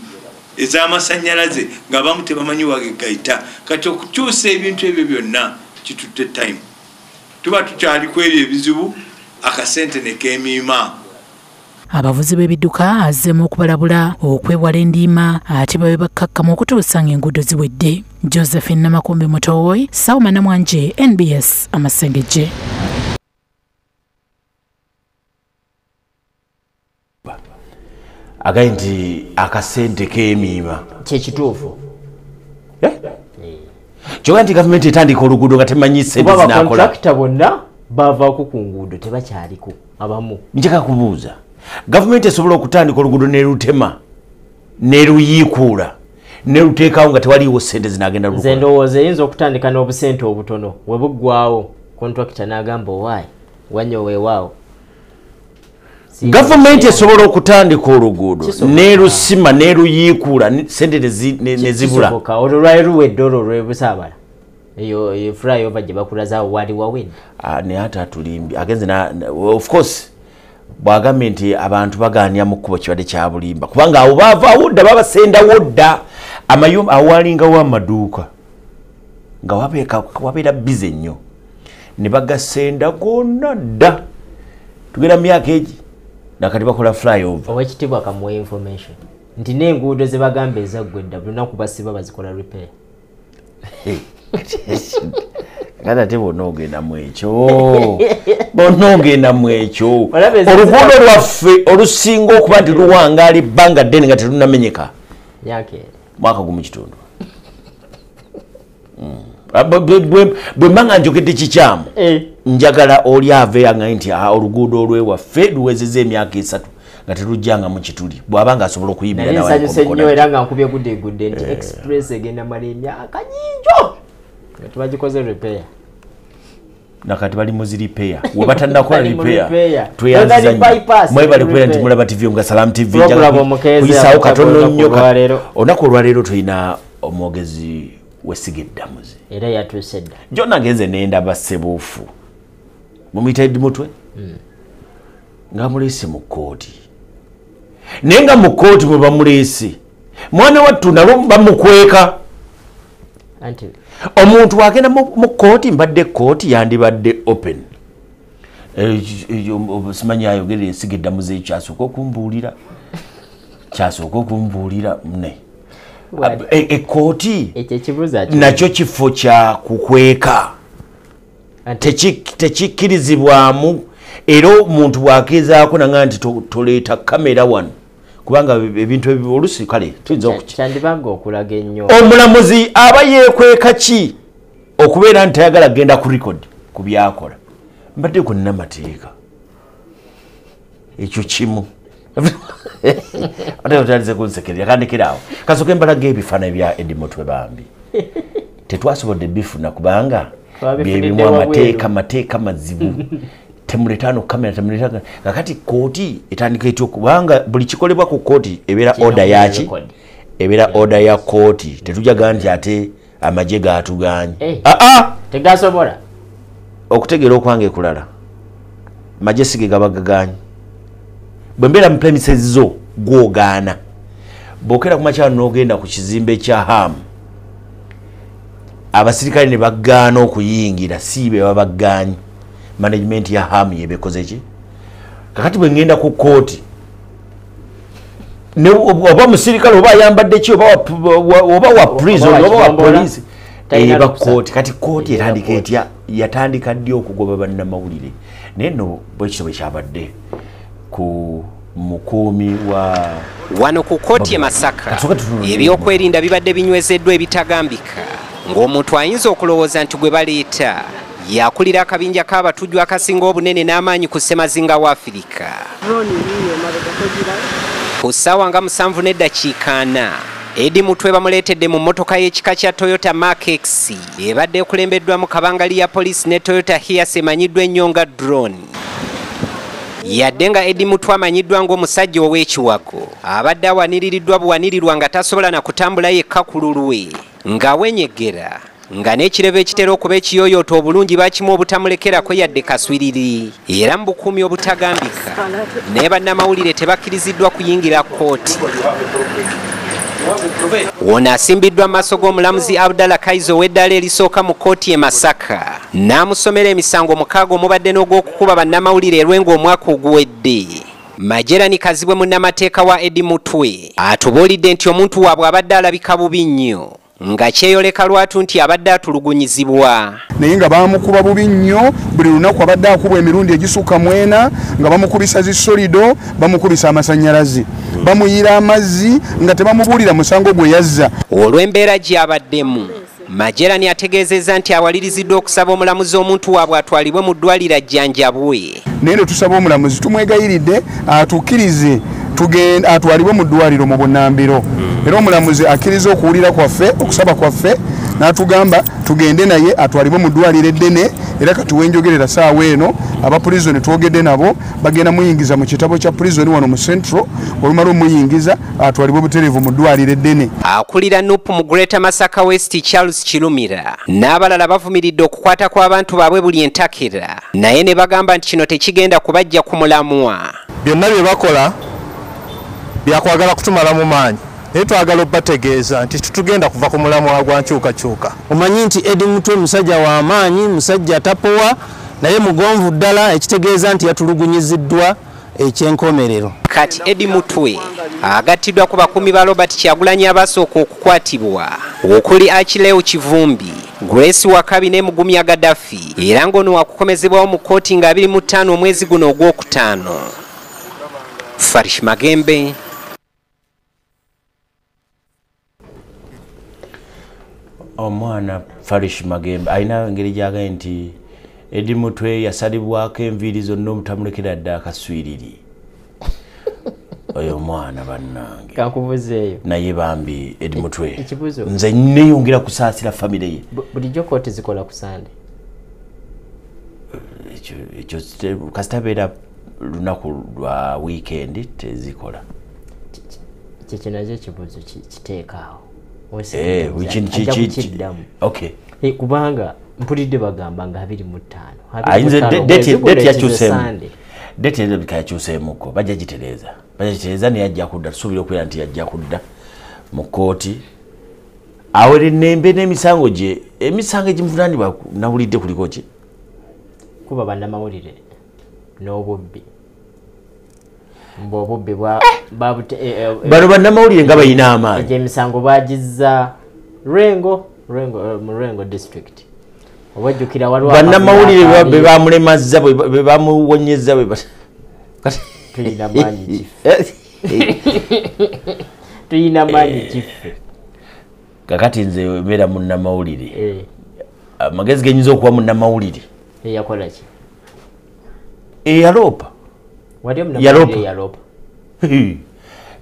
ez'amasannyalaze ng'abamu tebamanyiwa gegayita kati okukyusa ebintu ebyo byonna kitutte time tuba tukyali ku ebyo ebizibu akasente ne keemiima. Abavuzi b'ebidduka azzeemu okubalabula okwewala endiima ate babe bakkakkamu okutuusa ng'enguudo ziwedde. Josephine Namakumbi Mutoyi, Sauma Namwanje, NBS Amasengejje. Agaye nti akasente keemiima kyekituufu kyokka nti gavumenti etandika oluguudo nga temanyi ssente zinaakola. Bakontrakita bonna baavaako ku nguudo tebakyaliko abamu. Njagala kubuuza gavumenti esobola okutandika oluguudo nerutema neruyiikuula ne luteekawo nga tewaliiwo ssente zinagenda lukola. Nze ndowooza eyinza okutandika n'obusente obutono we buggwawo kontrakita n'agamba owaayi wanyo weewaawo. Gavumenti esobola okutandika oluguudo n'erusima n'eruyiikuula ssente ne zibula. Olwo lwali luwedde olwo lwebusaabala eyo flyover gye bakulazaawo wali wawina. Naye ate atulimbi agenze of course bw'agambye nti abantu bagaanya mu kkubo kibadde kya bulimba kubanga awo baavaawo dda babasendawo dda amayumba awalingawo amaduuka nga wabeera bize nnyo ne bagasenda gonna dda tugenda mu myaka egi nakati bakola flyover. Owekitiibwa kamuwa information nti n'enguudo ze bagamba ezaggwe dda buli lunaku basiba bazikola repair. Ngata te bonogenda mu ekyo oluguudo lwaffe olusinga okuba nti luwangaala ebbanga ddene nga terunamenyeka mwaka gumu kitundu. Bwe mbanga njogedde kikyamu njagala oli aveeya nga nti oluguudo olwewaffe luwezezza emyaka 3 nga terujjangamu kituli bw'abanga asobola okuyimbira naye nsanyuse nnyo era nga nkubye gudde nti express egenda mala emyaka nyinjo nga tebagikoze repair nakati bali muzi repair we batandinakola repair tweyanziza mwebale kubera nti mulaba TV nga Salam TV kuyisaawo katono nnyo olunaku olwaleero tulina omwogezi wesigeddamuzi era yatuuse dda jo nagenze nendaba Ssebuufu mumuyita Eddi Mutwe nga muleese mu kkooti naye nga mu kkooti mwe bamuleese mwana wattu nabo bamukweka omuntu wagenda mu kkooti mbadde kkooti yandibadde open simanyi ayogerera Ensigeddamuzi kyasooka okumbuulira ne ekkooti nakyo kifo kya kukweka tekikkirizibwamu era omuntu bwakeezaako nanga nti toleeta kamera wano kubanga ebintu olusi kale tuyinza kyandibanga okulaga ennyo omulamuzi aba yeekweka ki okubeera nti tayagala genda ku record ku byakola mbadde ku nnamateeka ekyo kimu ate otalize kunsekerera kandikiraawo kasooke mbalaga ebifaananyi bya Eddi Mutwe bambi tetwasobodde bifuna kubanga byebimu amateeka mazibu temuletano kamera temuletano kakati kooti etandika etyo kubanga buli kikolebwa ku kooti ebeera order yaki ebeera order ya kooti tetujaga nti ate amaje gaatuganye tegasobola okutegeera okwange kulala maje sige gabagaganye bwe mbeera mu premises zo gwogaana bwokera ku makyalo n'ogenda ku kizimbe kya Hamu abasirikale ne bagaana okuyingira siibe babaganye management ya Hamu yebekoze ki kakati bwe ngenda ku kooti ne oba musirikale oba ayambadde ki oba wa prison oba wa police eba kooti kati kooti etandika etya yatandika ddi okugoba bannamawulire naye nno bwekitabo kyabadde ku mukuumi wa wano ku kooti e Masaka ebyokwerinda bibadde binywezeddwa ebitagambika ng'omuntu ayinza okulowooza nti gwe baleeta yakulira akabinja k'abatujju akasinga obunene n'amaanyi ku ssemazinga wa Afirika ku ssaawa nga 7:40 Eddi Mutwe bamuleetedde mu mmotoka y'ekika kya Toyota Mark X ebadde ekulembeddwamu kabangali ya poliisi ne Toyota Hiace emanyiddwa ennyo nga drone. Yadde nga Eddi Mutwe amanyiddwa ng'omusajja ow'ekiwago abadde awaniriddwa buwanirirwa nga tasobola na kutambula yekka ku lulwe ng'awenyegera nga n'ekirebe ekitera okuba ekiyooyooto obulungi bakimu obutamulekerako yadde kaswiriri era mu bukuumi obutagambika naye bannamawulire tebakkiriziddwa kuyingira kkooti. Ono asimbiddwa mu maaso g'omulamuzi Abdallah Kaizo w'eddaala erisooka mu kkooti e Masaka n'amusomera emisango 6 omubadde n'ogw'okukuba bannamawulire lwengo omwaka oguwedde. Majerani Kazibwe munnamateeka wa Eddi Mutwe atubuulidde nti omuntu waabwe abadde alabika bubi nnyo nga kyeyoleka lwatu nti abadde atulugunyizibwa naye nga bamukuba bubi nnyo buli lunaku abadde akubwa emirundi egisukka 4 nga bamukubisa zisolido bamukubisa amasannyalaze bamuyira amazzi nga tebamubuulira musango gwe yazza olw'embeera gy'abaddemu. Majerani ategeezezza nti awaliriziddwa okusaba omulamuzi omuntu waabwe atwalibwe mu ddwaliro ajjanjabwe naye ne tusaba omulamuzi tumwegayiridde atukkirize tugenda atwalibwe mu ddwaliro mu Bunnambiro. Era omulamuzi akkiriza okuwulira kwaffe okusaba kwaffe n'atugamba tugende naye atwalibwe mu ddwaliro eddene era kati wenjogerera saawa eno aba prison twogedde nabo bagenda muyingiza mu kitabo kya prison wano mu Central olumala omuyingiza atwalibwe butereevu mu ddwaliro eddene. Akulira NUP mu Greater Masaka West Charles Kirumira n'abalala bavumiridde okukwata kw'abantu baabwe buli entakera naye ne bagamba nti kino tekigenda kubajja ku mulamwa. Byonna bye bakola byakwagala kutumala mu maanyi. Naye twagala obbategeeza nti tutugenda kuva ku mulamwa gwa nkyukakyuka. Omanyi nti Eddie Mutwe musajja wa maanyi, musajja tapowa naye mugonvu ddala ekitegeeza nti yatulugunyiziddwa ekyenkomerero. Kati Eddie Mutwe agattiddwa ku bakumi ba Robert Kyagulanyi abasooka okukwatibwa okuli Achileo Kivumbi, Grace Wakabi ne Mugumya Gaddafi era ng'ono wakukomezebwawo mu kkooti nga 25 omwezi guno ogwokutaano. Farish Magembe. Omwana Farish Magembe alina engeri gy'agaye nti Eddie Mutwe yasalibwako enviiri zonna omutamulekera dda akaswiriri. Oyo mwana bannange kakubuzeeyo naye bambi Eddie Mutwe nze nneeyongera kusaasira famire ye. Bulijjo kooti zikola ku Sande? Ekyo kasitabeera lunaku lwa weekend tezikola. Kyekyo nakyo ekibuzo kiteekaawo. Okay. Kubanga mpulidde bagamba nga 25. Date yakyuseemu. Date yakyuseemuko bajja gitereeza. Bajja gitereeza naye ajja kudda tusuubira okubeera nti ajja kudda mu kkooti. Awere nembe n'emisango gye emisango egimuvunaanibwa nawulidde kuliko ki? Kuba bannamawulire n'obubbi. Mbobubbi bano bannamawulire nga bayina amaanyi. Egy'emisango baagizza Rengo district. Obajjukira waliwo bannamawulire be bamulemazza be bamuwonyezza tulina maanyi kiffe. Tulina maanyi kiffe. Kakati nze mbeera munnamawulire. Amagezi genyinza okuba munnamawulire. Yakola ki? Yaloopa. Yaloopa.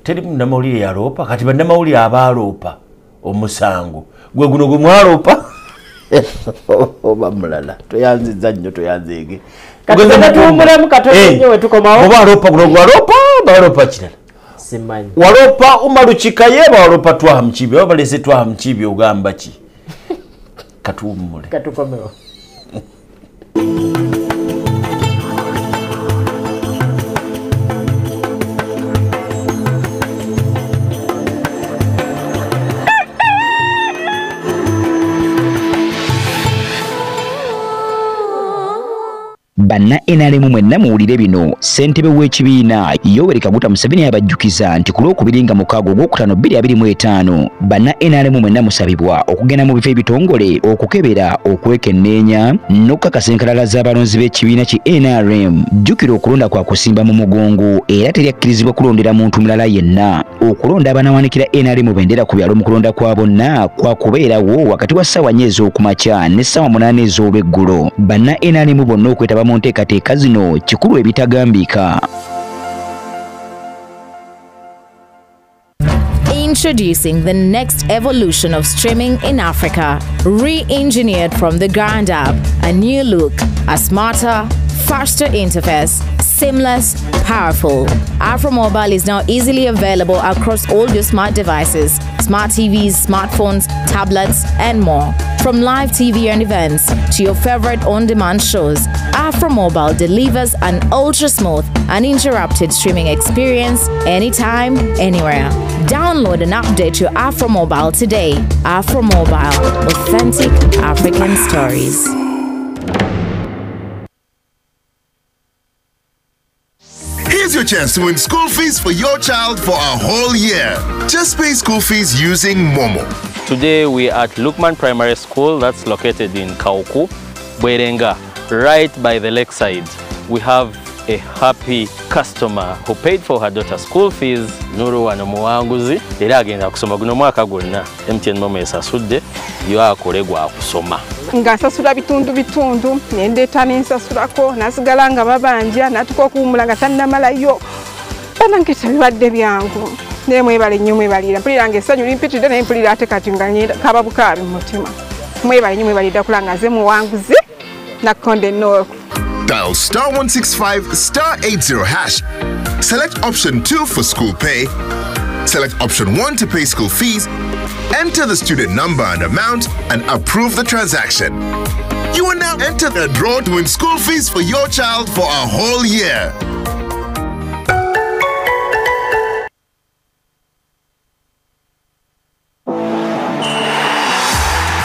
Teri munnamawulire yaloopa kati bannamawulire abaaloopa omusango gwe guno gwe mwaloopa. Oba mulala toyanziza nnyo toyanzeege. Oba aloopa guno gwaloopa baaloopa kirala. Simanyi. Waloopa umalukikaye baaloopa twaha mukibi oba balese twaha mukibi ogamba ki? Katuwummule. Katukomewo. Banna NRM mwenna muwulire bino. Ssentebe w'ekibiina Yoweri Kaguta Museveni abajjukiza nti ku Lwokubiri nga mukaaga ogwokutaano 2025 banna NRM mwenna musabibwa okugenda mu bifo ebitongole okukebera okwekenneenya n'okukakasa enkalala z'abalonzi b'ekibiina ki NRM. Jjukira okulonda kwa kusimba mu mugongo era teryakkirizibwa kulondera muntu mulala yenna. Okulonda abanaawanikira NRM bendera ku byalo mu kulonda kwa bonna kwa kubeerawo wakati wa ssaawa 4 ez'okumakya ne ssaawa 8 ez'olweggulo. Banna NRM bonna okwetaba mu nteekateeka zino kikulu ebitagambika. Introducing the next evolution of streaming in Africa, re-engineered from the ground up. A new look, a smarter, faster interface, seamless, powerful. AfroMobile is now easily available across all your smart devices, smart TVs, smartphones, tablets, and more. From live TV and events to your favorite on-demand shows, AfroMobile delivers an ultra-smooth, uninterrupted streaming experience anytime, anywhere. Download and update your AfroMobile today. AfroMobile, authentic African stories. Here's your chance to win school fees for your child for a whole year. Just pay school fees using Momo. Today we are at Lukman Primary School that's located in Kauku, Bwerenga, right by the lakeside. We have a happy customer who paid for her daughter's school fees. Nuru wanomuwanguzi era agenda kusoma guno mwaka gwonna MTN Momo esasudde yo akolegwa akusoma. Nga nsasula bitundu nendeeta nensasulako nasigala nga babanja natuka okuwumula nga tannamalayo banankita bibadde byangu naye mwebale nnyo mwebalira mpulira ng'essanyu limpitidde naye mpulira ate kati nga kaba bukaabi mu mutima mwebale nnyo mwebalidde kulanga nze muwanguzi Nakonde North. Dial *165 *80 hash. Select option 2 for school pay. Select option 1 to pay school fees. Enter the student number and amount and approve the transaction. You will now enter the draw to win school fees for your child for a whole year.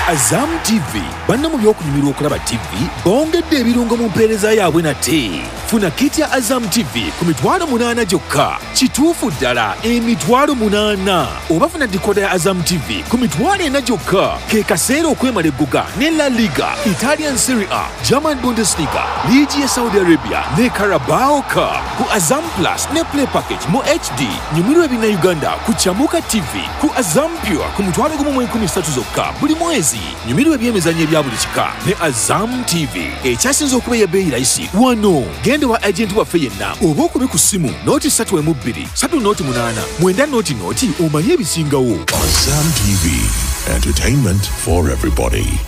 Azam TV banna mu byokunyumirwa okulaba TV bongedde ebirungo mu mpeereza yaabwe nate. Funa kit ya Azam TV ku $8 gyokka. Kituufu ddala $8. Oba funa decoder ya Azam TV ku $4 gyokka. Ke kaseera okwemala egguga ne La Liga, Italian Serie A, German Bundesliga, Ligi ya Saudi Arabia ne Carabao Cup. Ku Azam Plus ne Play Package mu HD nyumirwa ebina Uganda ku Chamuka TV. Ku Azam Pure ku $13 zokka buli mwezi. Nyumirwa ebyemizannyo ebya buli kika ne Azam TV. Ekyasinze okuba y'ebbeeyi layisi wano. Genda wa agenti waffe yenna oba okubi ku ssimu nooti 312 308 9 omanye ebisingawo. Azam TV, entertainment for everybody.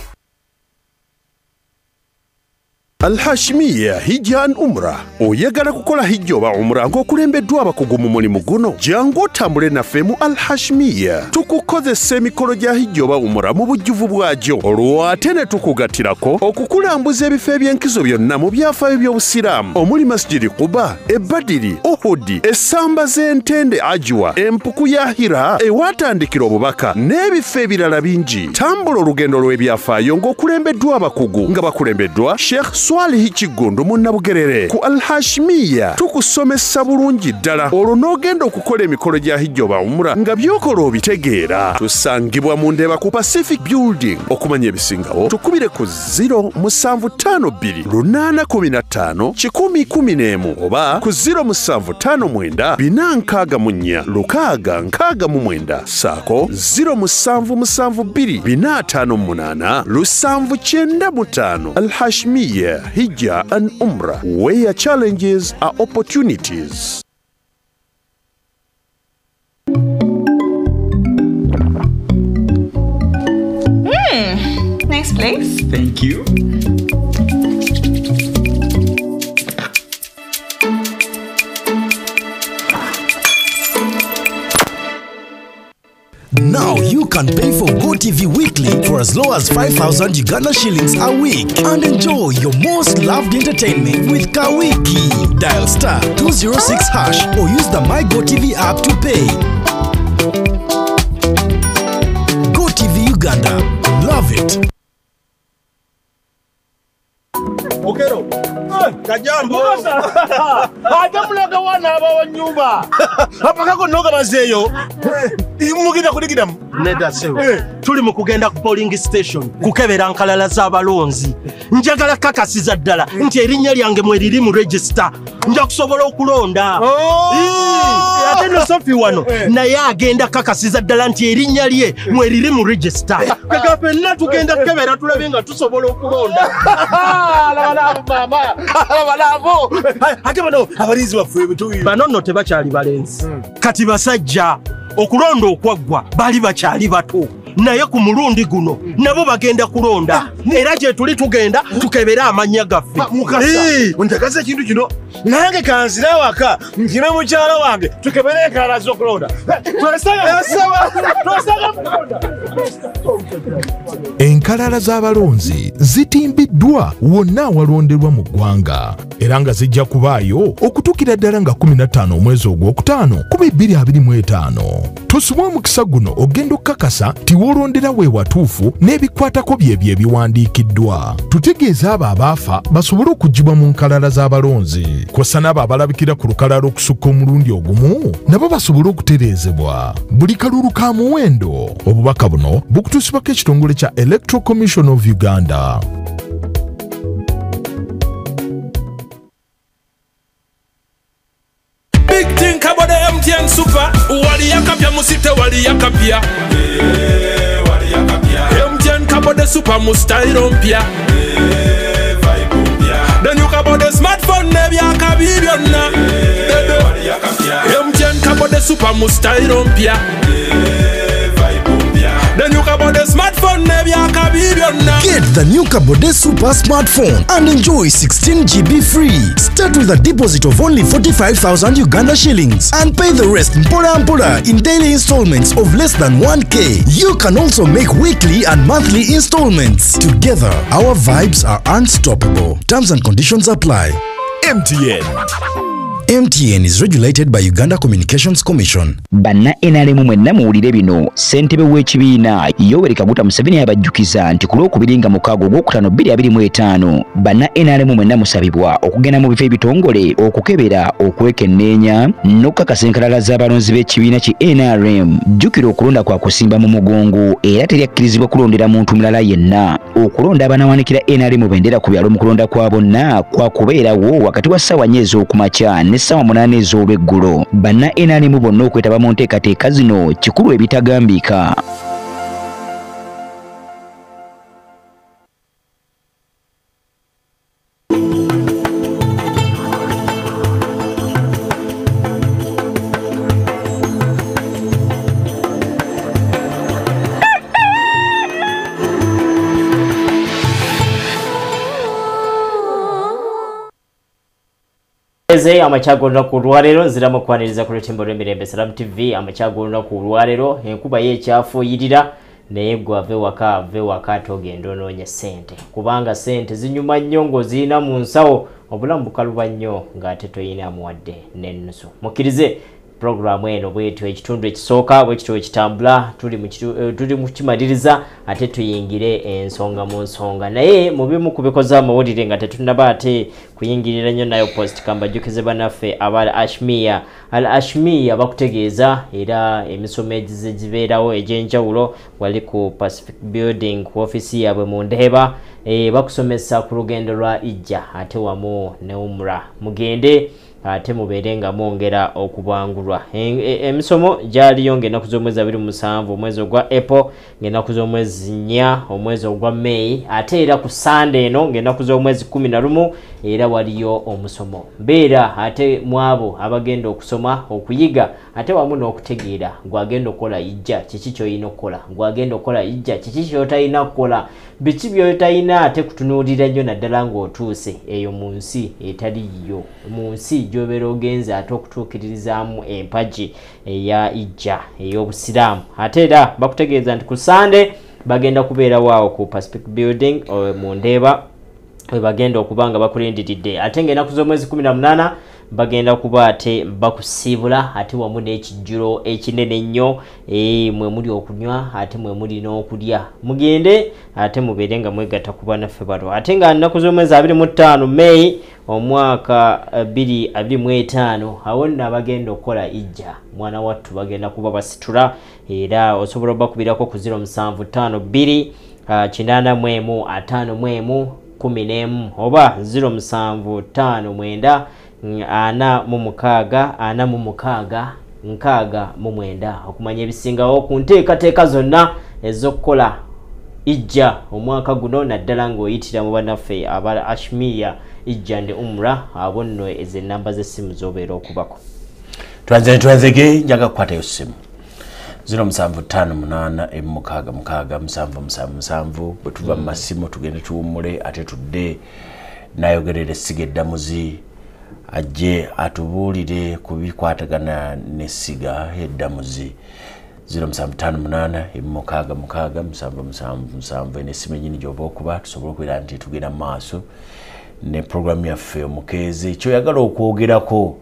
Al-Hashmiya Hijja and Umrah. Oyagala kukola hijja oba umrah ng'okulembeddwa abakugu mu mulimu guno? Jangu otambule naffe mu Al-Hashmiya. Tukukozesa emikolo gya hijja oba umrah mu bujjuvu bwagyo. Olwo ate ne tukugattirako okukulambuza ebifo eby'enkizo byonna mu byafaayo by'Obusiraamu omuli Masjidi Quba, Badiri, Uhud, essamba z'entende Ajwa, empuku ya Hira ewatandikira obubaka n'ebifo ebirala bingi. Tambula olugendo lw'ebyafaayo ng'okulembeddwa abakugu nga bakulembeddwa Sheikh Swalihi Kigundu mu Nabugerere. Ku Al-Hashmiya tukusomesa bulungi ddala olwo n'ogenda okukola emikolo gya hijja oba umrah nga by'okola obitegeera. Tusangibwa mu Ndeeba ku Pacific Building. Okumanya ebisingawo tukubire ku 0752 815 111 oba ku 0759 464 669 saako 0772 458 795. Al-Hashmiya Hijja and Umrah, where challenges are opportunities. Nice place. Thank you. Now you can pay for GoTV weekly for as low as 5,000 Uganda shillings a week and enjoy your most loved entertainment with Kawiki. Dial *206 hash or use the My GoTV app to pay. GoTV Uganda. Love it. Okero. Kajambo. Akamulaga wana aba nyumba. Hapa kako noga mazeyo. Imugida kuligidamu. Neda sewe. Tuli mu kugenda ku polling station kukebera nkalala z'abalonzi. Njagala kakasiza ddala nti erinnya lyange mwe liri mu register. Nja kusobola okulonda. Ate no Sophie wano naye agenda kakasiza ddala nti erinnya lye mwe liri mu register. Kaka penna tugenda kukebera tulabe nga tusobola okulonda. Mama. Abalabo. Ate bano abalinzi baffe bituwi. Bano no tebakyali balenzi. Kati basajja okulonda okwaggwa bali bakyali bato. Naye ku mulundi guno nabo bagenda kulonda. Era gye tuli tugenda tukebera amanya gaffe. Onjagaza ekintu kino nange kanzira waka nkime mukyala wange tukebere enkala z'okulonda. Enkalala z'abalonzi zitimbiddwa wonna awalonderwa mu ggwanga era nga zijja kubaayo okutuukira ddala nga 15 omwezi ogwokutaano 2025. Tosubwa omukisa guno ogenda okukakasa ti woolondera we watuufu n'ebikwatako byebyo ebiwandiikiddwa. Tutegeeza abo abaafa basobole okuggibwa mu nkalala z'abalonzi kw'ossa n'abo abalabikira ku lukalala okusukka omulundi ogumu nabo basobole okutereezebwa. Buli kalulu ka muwendo. Obubaka buno bukutuusibwako ekitongole kya Electoral Commission of Uganda. Big thing about the MTN Super. Wali yakapya musite wali yakapya. MTN kabo the Super mustairo mpya. Then you kabo the smartphone nebya kabibyonna. bode super mustairo mpya the new Kabode smartphone nebya kabiryonna. Get the new Kabode Super smartphone and enjoy 16 GB free. Start with a deposit of only 45,000 Uganda shillings and pay the rest mpora in daily installments of less than 1K. You can also make weekly and monthly installments. Together, our vibes are unstoppable. Terms and conditions apply. MTN is regulated by Uganda Communications Commission. Banna NRM mwenna muwulire bino ssentebe w'ekibiina Yoweri Kaguta Museveni abajjukiza nti ku Lwokubiringa mukaaga ogwokutaano 2025 banna NRM mwenna musabibwa okugenda mu bifo ebitongole okukebera okwekenneenya n'okukakasa enkalala z'abalonzi b'ekibiina ki NRM. Jjukira okulonda kwa kusimba mu mugongo era teryakkirizibwa kulondera muntu mulala yenna. Okulonda abanaawanikira NRM bendera ku byalo mu kulonda kwa bonna kwa kubeerawo wakati wa ssaawa 4 ez'okumakya n'essaawa 8 ez'olweggulo. Banna NRM bonna okwetaba mu nteekateeka zino kikulu ebitagambika. Amachagulira ku lwalero nziramu kwaniriza ku lutimbo lw'emirembe Salam TV. Amachagulira ku lwalero enkuba y'ekyafuuyirira naye gwe ave waka togenda onoonya ssente kubanga ssente zinyuma nnyo ng'ozirina mu nsawo obulamu bukaluba nnyo ng'ate toyinamu wadde n'ennusu. Mukkirize programu eno bwetyo ekitundu ekisooka bwekityo ekitambula tuli mu kimaliriza ate tuyingire ensonga mu nsonga naye mu bimu ku bikoze amawulire nga tetunaba ate kuyingirira nnyo nayo post kambajjukize bannaffe aba Al Ashmiya bakutegeeza era emisomo egize gibeerawo egy'enjawulo wali ku Pacific Building ku ofisi yaabwe mu Ndeeba bakusomesa ku lugendo lwa Ijja ate wamu ne Umra mugende ate mubeere nga mwongera okubangulwa. Emisomo gyaliyo ng'ennaku z'omwezi 27 omwezi ogwa April ng'ennaku z'omwezi 4 omwezi ogwa May ate era ku Sunday eno ng'ennaku z'omwezi 11 era waliyo omusomo. Mbeera ate mwabo abagenda okusoma okuyiga ate wamu n'okutegeera gwagenda okukola Ijja kiki ky'olina okukola, gwagenda okukola Ijja kiki ky'otalina kukola, biki by'otalina ate kutunuulira nnyo naddala ng'otuuse eyo mu nsi etali yo, mu nsi gy'obeera ogenze ate okutuukiririzaamu empagi eya Ijja ey'obusiraamu. Ate era bakutegeeza nti ku Sunday bagenda kubeera waawo ku Pacific Building mu Ndeeba we bagenda okubanga bakulindiridde ate ng'ennaku z'omwezi 18 bagenda kuba ate bakusiibula ate wamu n'ekijjulo ekinene ennyo mwe muli okunywa ate mwe muli n'okulya mugende ate mubeere nga mwegatta ku bannaffe balo ate nga nnaku z'omwezi 25 May omwaka 2025 awo nno abagenda okukola Ijja mwana wattu bagenda kuba basitula era osobola obakubirako ku 0752 841 11 oba 0759 46 okumanya ebisingawo ku nteekateeka zonna ez'okukola Ijja omwaka guno naddala ng'oyitira mu bannaffe aba Ashmiya Ijja ndi Umra abo nno ez'ennamba z'essimu z'obeera okubako. Twanzege njaga kukwatayo ssimu 0758 bwe tuva mu masimu tugende tuwummule ate tudde nayogerera essiga eddamuzi ajje atubuulire ku bikwatagana n'essiga eddamuzi 0758 n'essimu ennyini gy'oba okuba tusobole okubeera nti tugenda mu maaso ne programu yaffe omukeezi kyoyagala okwogerako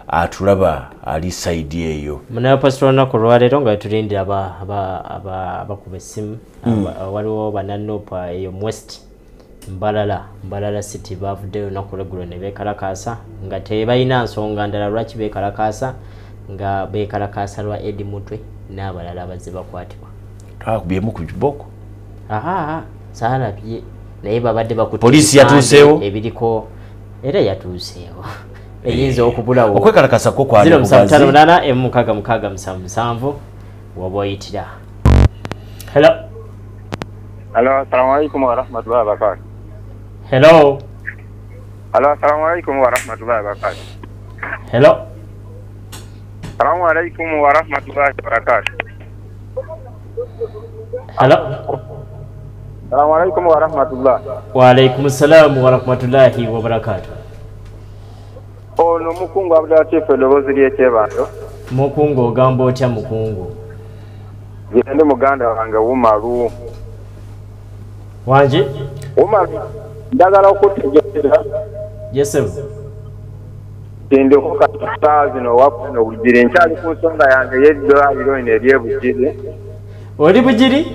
atulaba ali side eyo munayo pastor nako lwalero nga tulindira abakuba essimu waliwo bananopa eyo West Mbalala City bavuddeyo nakulegulo ne beekalakaasa nga tebalina nsonga ndala lwaki beekalakaasa nga beekalakaasa lwa Edi Mutwe n'abalala abazze bakwatibwa twakubyemu ku kiboko saalabye naye babadde bakutte poliisi yatuuseewo ebiriko era yatuuseewo eyinza okubulawo okwekalakasa ko kwali 0758 waba oyitira. Hello, assalamu alaikum wa rahmatullahi wa barakatuh. Hello, assalamu alaikum wa rahmatullahi wa barakatuh. Hello, Assalamu alaikum wa rahmatullahi wa barakatuh. Hello. Assalamu alaikum wa rahmatullah. Wa alaikum assalam wa rahmatullahi wa barakatuh. Ono mukungu abda chefe lobozi lyekebando. Mukungu ogambo otya mukungu? Ndi muganda wange Umaru. Wanje? Umaru ndagala okutegera. Yesu. Ndi okukata zino wakuno bujiri nkyali ku nsonga yange y'eddwaliro eno eryebujiri. Oli bujiri?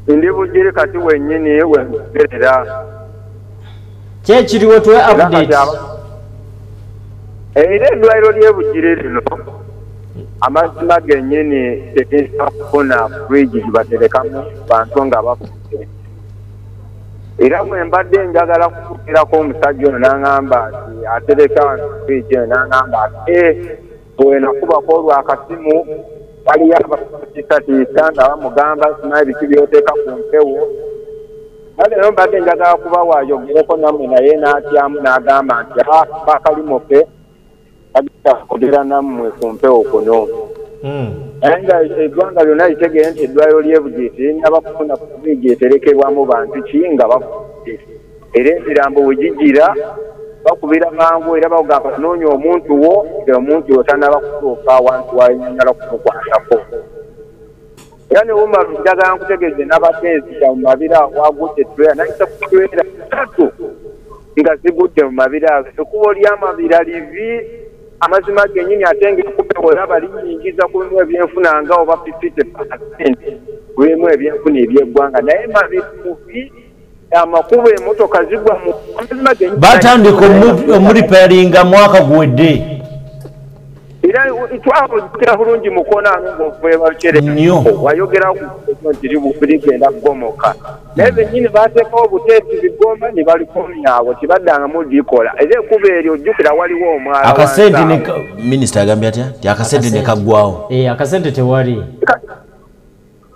Ndi bujiri kati wennyini wemberera. Kyekiriwo tuwe update. Era eddwaliro ly'ebujiri lino amazima gennyini tegeeza kufuna fridge gibaterekamu bantu nga bafudde. Era bwe mbadde njagala kufuukirako omusajja ono n'aŋŋamba nti atereka fridge eno n'aŋŋamba ati bwe nakubako olwakasimu waliyo abatiisatiisa nga bamugamba simanyi biki by'oteeka ku mpewo. Kale leero mbadde njagala kuba waayogereko nammwe naye n'atyamu n'agamba nti bakalimoke agenda kukolera nammwe ku mpewo kuno. Naye nga eggwanga lyonna litegeere nti eddwaliro ly'ebujiri lirina kufuna fridge eterekebwamu bantu ki nga bafudde. Era emirambo we gigira bakubira mangu era bagamba noonya omuntu wo ng'omuntu wo tannaba kutuuka awantu wanyala kumukwatako. Era ne Umaru njagala nkutegeeze n'abateezi mu mabira wagudde trailer nayita ku trailer 3 nga zigudde mu mabira. Ekkubo ly'amabira livi amazima gennyini ate ng'ekkubo olaba linyingiza ku bimu ebyenfuna nga oba 50% ku bimu ebyenfuna eby'eggwanga naye mabira mubi amakubo emmotoka zigwa mu amazima gennyini batandika omuripairinga mwaka guwedde. Era twavugira bulungi mu koona ano ng'okubeebakere wayogera ku nti ligenda kugomoka naye bennyini baateekawo obuteesi bigomba ne balikomyawo tibaddangamu likola. Era ekkuba eryo ojjukira waliwo omwala akasente minisita agambye atya nti akasente ne kaggwawo. Akasente tewali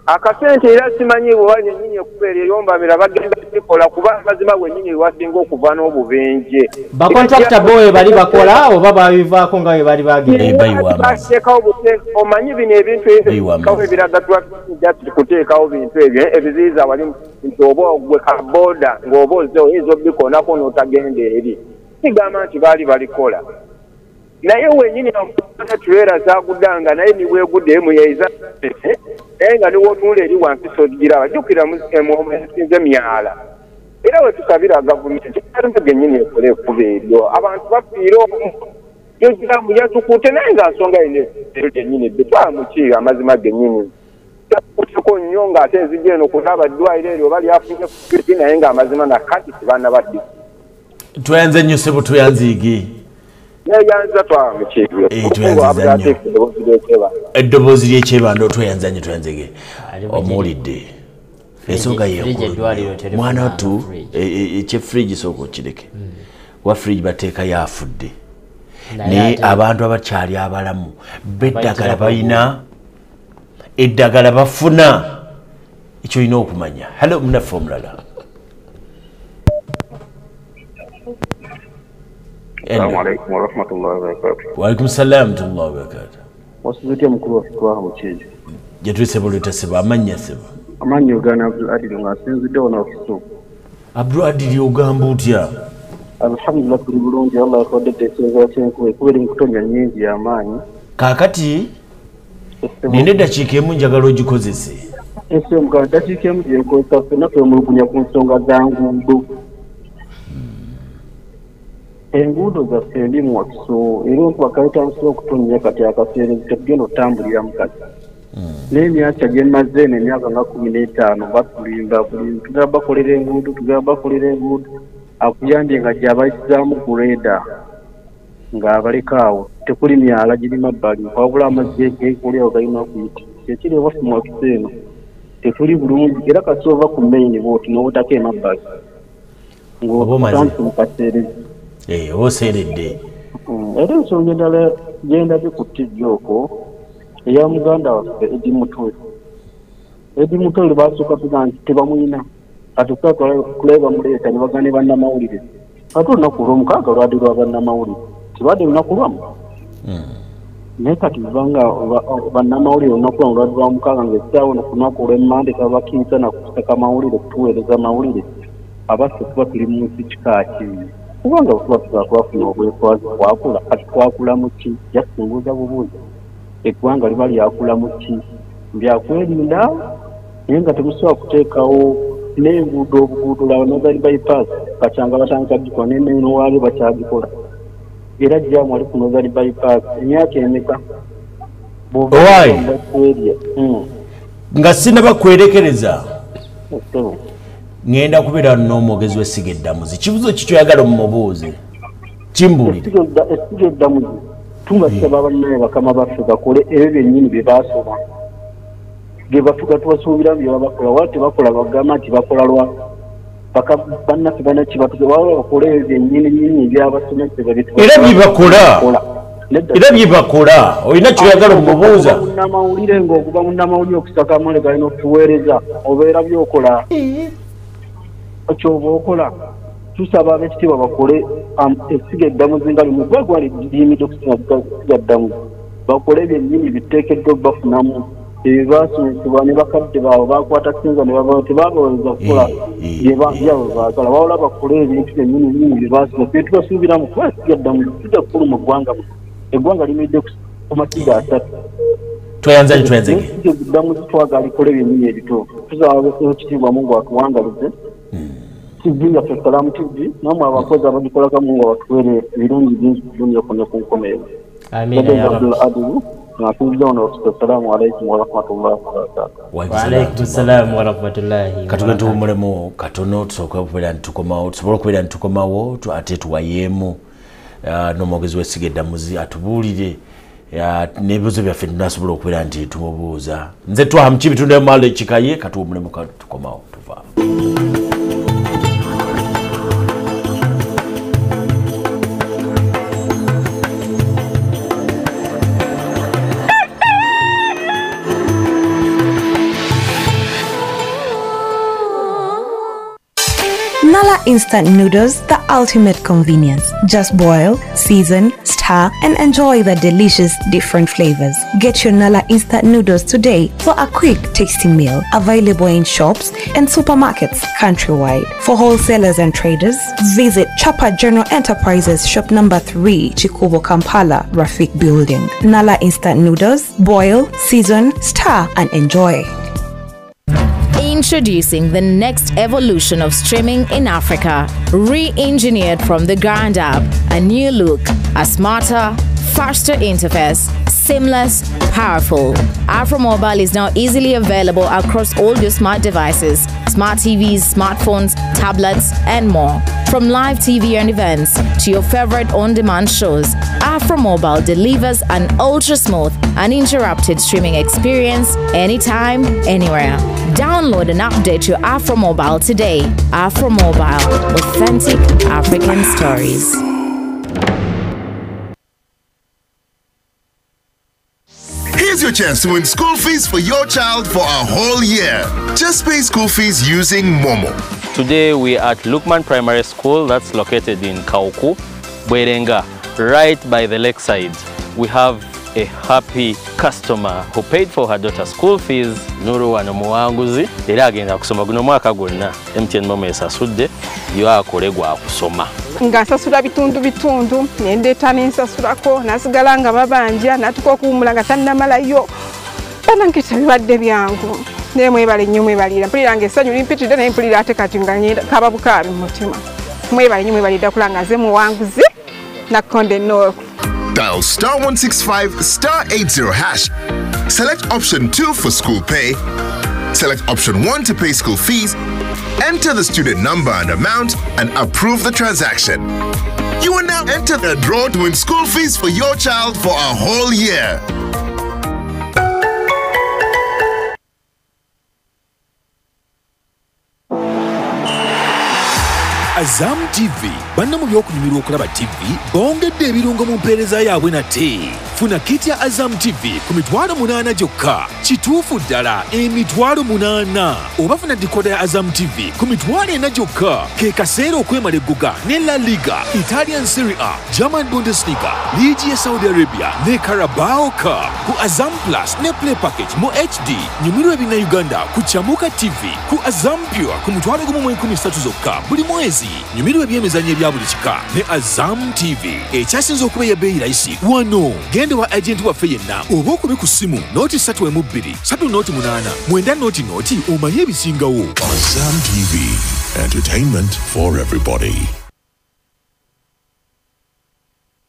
akasente era simanyi bwe wali ennyini ekkuba eryo eryombamirwa bagenda likola kuba amazima bwennyini wasinga okuva n'obubenje. bakontrakita bowe bali bakola oba babivaako nga bwe bali bateekawo buteesi omanyi bino ebintu ebikawo ebiraga twajja kuteekawo bintu ebyo ebiziyiza wali nti oba ogwe kaboda ng'oba ozze oyinza obikonako n'otagenda eri kigamba nti baali balikola. Naye wenyini trailer zaguddanga naye niweegudde muyeiza naye nga niwotunula eri wansi ogiraba jjukira musinze myala. Era we tusabira gavumenti genyini ekole ekkuba eryo abantu bafiire yogiramu yatukute naye nga nsonga yine genyini betwamuki amazima genyini ko nnyo ng'ate enzija eno kulaba ddwaliro eryo oba lyafunye fiti naye ng'amazima nakati tibaana baddi tweyanze nnyo sebo tweyanziigi neyanza twamukibyo eddoboozi ly'ekyebando tweyanza nnyo tweyanzige omuwulidde ensonga yenkulu mwana watu ekyefrigi sooka okireke wa frigi bateekayo afudde naye abantu abakyali abalamu beddagala balina eddagala bafuna ekyo olina okumanya. Hallo munaffe omulala. Assalamu alaikum wa rahmatullahi wa barakatuh. Wa alaikum salam wa rahmatullahi wa barakatuh. Wasuzutya mukulu wafitwaha mukyezi gyetuyise buleta seba amanya seba amanyi ogana Abdul Adil nga asinziddewo n'okusuuka. Abdul Adil ogamba otya? Alhamdulillah tuli bulungi Allah yakodde teseeza kyenkuba ekuba eri mu kutonya nnyingi y'amaanyi. Kaakati nina eddakiika emu njagala ogikozese. Ese omugala eddakiika emu gyenkozesa ffenna twemulugunya ku nsonga za nguudo. Enguudo zaffe ndi mu Wakiso era enkuba kayitandise okutonnya kati akaseera tetugenda otambuliramu kati. N'emyaka gye mmaze eno emyaka nga 15 batulimba buli tugenda bakolera enguudo akuyambye nga gyabayisizaamu kuleeda ng'abalekaawo tekuli myala giri mabbali wabula amazzi geekolyawo galina okuyita ekiri ewaffe mu Wakiso eno tekuli bulungi era kasi ova ku maini booti n'obutako emabbali ng'otandise mu kaseerezi oba oseeredde. Era ensonga endala gyendabye ku tijjooko eya muganda waffe Edi Mutwe basooka kuga nti tebamulina kati kulaba bamuleeta ne bagane bannamawulire ate olunaku olw'omukaaga lwali lwa bannamawulire tibadde lunaku lwamu nekati vanga bannamawulire olunaku olwadde lwa mukaaga ng'essaawa no ku lunaku olw'emmande kabakiisa na kuseka mawulire kutuweereza mawulire abaffe kuba tuli mu nsi kika kibi kubanga kuba twafuna obwetwazi twakula kati twakula mu ki jasinguuza bubuuza eggwanga liba lyakula mu ki byakwerinda naye nga temusobola kuteekawo n'enguudo obuguudo laba nozali bypass bakyanga batandika gikola n'eneno waabyo bakyagikola era jjamu ali ku nozali bypass emyaka emeka owaayi nga sinaba kwerekereza ngenda kubeera n'omwogezi w'essiga eddamuzi kibuzo kikyoyagala mumubuuze kimbuulire essiga eddamuzi tumbasaba bannaye bakama baffe bakole ebyo byennyini bye baasoma gebafuga tubasuubira bye babakola wala tebakola bagamba nti bakola lwa bannaffe banakibatuge wala bakole ebyo byennyini ebyabasomesebwa era byebakola olina kyoyagala mumubuuza munnamawulire ng'okuba munnamawulire okusaka amale galina okutuweereza obeera byokola kyoba okola tusaba ab'ekitiibwa bakole essiga eddamuzi nga limu gwagwali liyimidde okusiga essiga ddamuzi bakole byennyini biteekeddwa bafunamu ebyebasomesebwa ne bakadde baabwe bakwata kisenza ne baba tebabaweereza kukola byabo baagala bawula bakole ebintu byennyini byebasoma ffe tubasuubiramu kuba essiga ddamuzi tujja kukulu mu ggwanga eggwanga limidde ku masiga 3 tweyanze eddamuzi twagala likole byennyini ebituufu tusaba ekitiibwa Mungu atuwangalize TV nga ffe Salaamu TV namwe abakozi abagikolako Mungu batuweere ebirungi bingi bulungi okujja ku nkomerero. Assalamu alaikum warahmatullahi wabarakatuh. Wa alaikum salaam warahmatullahi. Katugenda tuwumulemu katono tusooka okubeera nitukomawo tusobola okubeera nitukomawo ate tuwayeemu n'omwogezi w'essiga eddamuzi atubuulire n'ebibuzo byaffe tunasobola okubeera nti tumubuuza nze twaha mu kibitundu emalo ekikaye katuwumulemu tukomawo tuvaamu. Nala Instant Noodles, the ultimate convenience. Just boil, season, stir, and enjoy the delicious different flavors. Get your Nala Instant Noodles today for a quick, tasty meal. Available in shops and supermarkets countrywide. For wholesalers and traders, visit Chapa General Enterprises, shop number 3, Chikubo, Kampala, Rafik Building. Nala Instant Noodles, boil, season, stir, and enjoy. Introducing the next evolution of streaming in Africa, re-engineered from the ground up. A new look, a smarter, faster interface, seamless, powerful. AfroMobile is now easily available across all your smart devices, smart TVs, smartphones, tablets, and more. From live TV and events to your favorite on-demand shows, AfroMobile delivers an ultra-smooth, uninterrupted streaming experience anytime, anywhere. Download and update your AfroMobile today. AfroMobile, authentic African stories. Here's your chance to win school fees for your child for a whole year. Just pay school fees using Momo. Today we are at Lukman Primary School that's located in Kauku, Bwerenga, right by the lakeside. We have a happy customer who paid for her daughter's school fees. Nuru wanomuwanguzi era agenda kusoma guno mwaka gwonna MTN Momo esasudde yo akolegwa akusoma ngasasula bitundu nendeeta nensasulako nasigala nga babanja natuka okuwumula nga tannamalayo banankita bibadde byangu naye mwebale nnyo mwebalira mpulira ng'essanyu limpitidde naye mpulira ate kati nga kaba bukaabi mu mutima mwebale nnyo mwebalira ddala kulanga nze muwanguzi nakkonde nnooku. Dial *165 *80 hash. Select option 2 for school pay. Select option 1 to pay school fees. Enter the student number and amount and approve the transaction. You will now enter the draw to win school fees for your child for a whole year. Azam TV banna mu by'okunyumirwa okulaba TV bongedde ebirungo mu mpeereza yaabwe nate. Funa kit ya Azam TV ku $8 gyokka. Kituufu ddala $8. Oba funa dikoda ya Azam TV ku $4 gyokka. Ke kaseera okwemala egguga ne La Liga, Italian Serie A, German Bundesliga, Ligi ya Saudi Arabia ne Carabao Cup. Ku Azam Plus ne Play Package mu HD nyumirwa ebina Uganda ku Chamuka TV. Ku Azam Pure ku $13 zokka buli mwezi. Nyumirwa ebyemizannyo ebya buli kika ne Azam TV. Ekyasinze okuba ebbeeyi layisi wano. Genda wa agenti waffe yenna oba okube ku ssimu nooti 3.2 3.8 9.0 omanye ebisingawo. Azam TV, entertainment for everybody.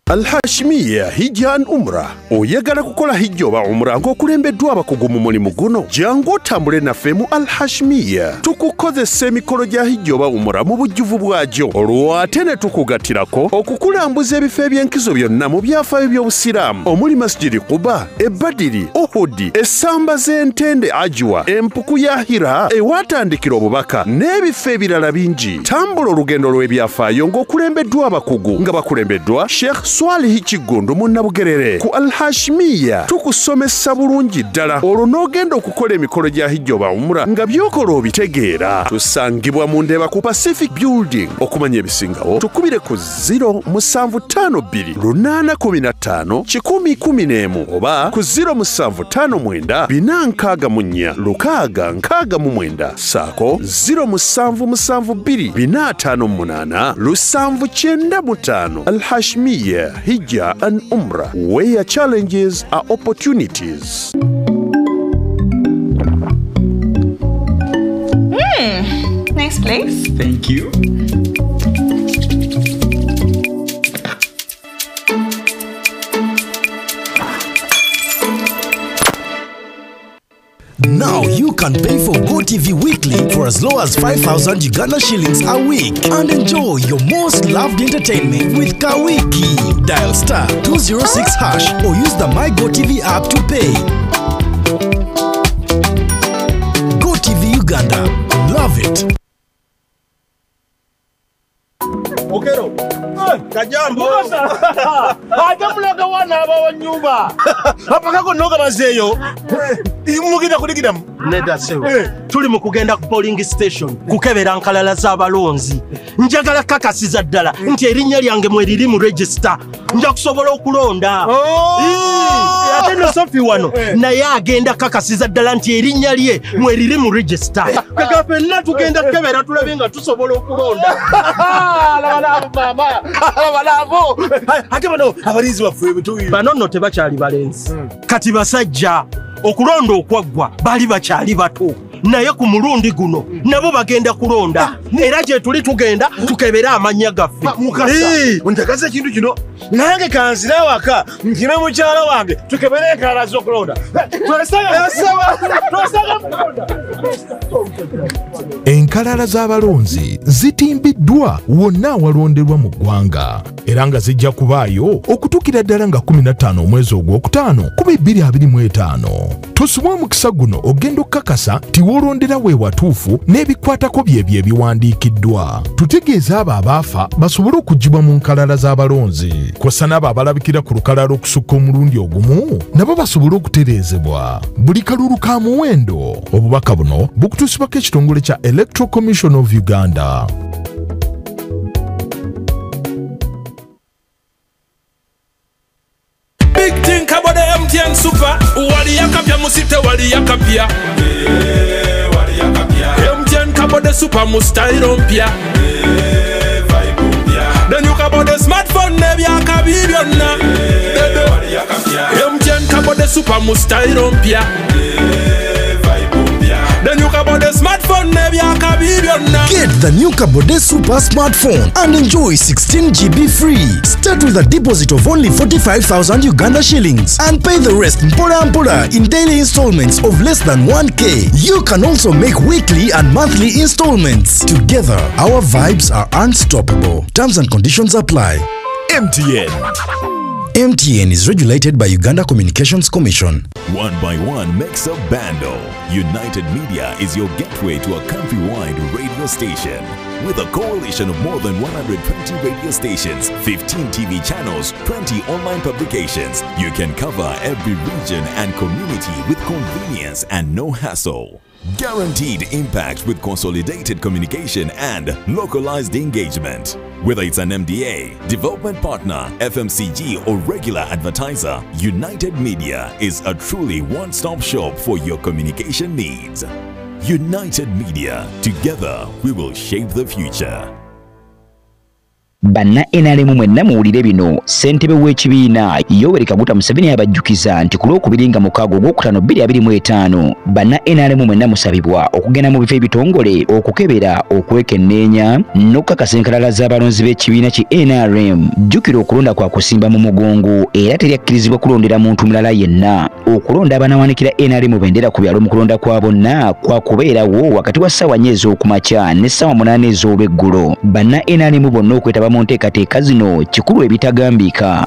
Al-Hashmiya Hijja and Umrah. Oyagala kukola hijja oba umrah ng'okulembeddwa abakugu mu mulimu guno? Jangu otambule naffe mu Al-Hashmiya. Tukukozesa emikolo gya hijja oba umrah mu bujjuvu bwagyo. Olwo ate ne tukugattirako okukulambuza ebifo eby'enkizo byonna mu byafaayo by'Obusiraamu omuli Masjidi Quba, Badiri, Uhudi, essamba z'Entende Ajwa, empuku ya Hira ewatandikira obubaka n'ebifo ebirala bingi. Tambula olugendo lw'ebyafaayo ng'okulembeddwa abakugu nga bakulembeddwa Sheikh Swalihi Kigundu mu Nabugerere. Ku Al-Hashmiya tukusomesa bulungi ddala olwo n'ogenda okukola emikolo gya hijja oba umrah nga by'okola obitegeera. Tusangibwa mu Ndeeba ku Pacific Building. Okumanya ebisingawo tukubire ku 0752 815 111 oba ku 0759 464 669 saako 0772 458 795. Al-Hashmiya Hijja and Umrah, where challenges are opportunities. Nice place. Thank you. Now you can pay for GoTV weekly for as low as 5,000 Uganda shillings a week and enjoy your most loved entertainment with Kawiki. Dial *206# or use the My GoTV app to pay. GoTV Uganda. Love it. Okero. Kajambo. Ajamuloga wana aba nyumba. Apakako noga bazeyo. Mugida kuligidamu. Neda sewe. Tuli mu kugenda ku polling station kukebera nkalala z'abalonzi. Njagala kakasiza ddala nti erinnya lyange mwe liri mu register. Nja kusobola okulonda. Ate no Sophie wano naye agenda kakasiza ddala nti erinnya lye mwe liri mu register. Kaka fenna tugenda kukebera tulabe nga tusobola okulonda. Mama. Abalabo. Ate bano abalizi waffe bituyi. Bano no tebakyali balenzi. Kati basajja okulonda okwaggwa bali bakyali bato. Naye ku mulundi guno nabo bagenda kulonda. Era gye tuli tugenda tukebera amannya gaffe. Ontakaza ekintu kino nange kanzira waka nkime mukyala wange tukebere enkalala z'okulonda. Enkalala z'abalonzi zitimbiddwa wonna awalonderwa mu ggwanga era nga zijja kubaayo okutuukira ddala nga 15 omwezi ogwokutaano 2025. Tosubwa omukisa guno ogenda okukakasa nti woolondera we watuufu n'ebikwatako byebyo ebiwandiikiddwa. Tutegeeza abo abaafa basobole okuggibwa mu nkalala z'abalonzi kw'ossa n'abo abalabikira ku lukalala okusukka omulundi ogumu nabo basobole okutereezebwa. Buli kalulu ka muwendo. Obubaka buno bukutuusibwako ekitongole kya Electoral Commission of Uganda. Big thing about the MTN Super. Wali yakapya musite wali yakapya. MTN kabo the super mustairo mpya. Then you kabo the smartphone nebi yakabibyonna. MTN kabo the super mustairo mpya. Then you can buy the smartphone nebi yakabibyonna. Get the new Kabode Super smartphone and enjoy 16 GB free. Start with a deposit of only 45,000 Uganda shillings and pay the rest mpola in daily installments of less than 1K. You can also make weekly and monthly installments. Together, our vibes are unstoppable. Terms and conditions apply. MTN. MTN is regulated by Uganda Communications Commission. One by one makes a bando. United Media is your gateway to a countrywide radio station. With a coalition of more than 120 radio stations, 15 TV channels, 20 online publications, you can cover every region and community with convenience and no hassle. Guaranteed impact with consolidated communication and localized engagement. Whether it's an MDA, development partner, FMCG or regular advertiser, United Media is a truly one-stop shop for your communication needs. United Media, together we will shape the future. Banna NRM mwenna muwulire bino ssentebe w'ekibiina Yoweri Kaguta Museveni abajjukiza nti ku Lwokubiri nga mukaaga ogwokutaano 2025 banna NRM mwenna musabibwa okugenda mu bifo ebitongole okukebera okwekenneenya n'okukakasa enkalala z'abalonzi b'ekibiina ki NRM. Jjukira okulonda kwa kusimba mu mugongo era teryakkirizibwa kulondera muntu mulala yenna. Okulonda abanaawanikira NRM bendera ku byalo mu kulonda kwa bonna kwa kubeerawo wakati wa ssaawa 4 ez'okumakya ne ssaawa 8 ez'olweggulo. Banna NRM bonna okwetaba mu nteekateeka zino kikulu ebitagambika.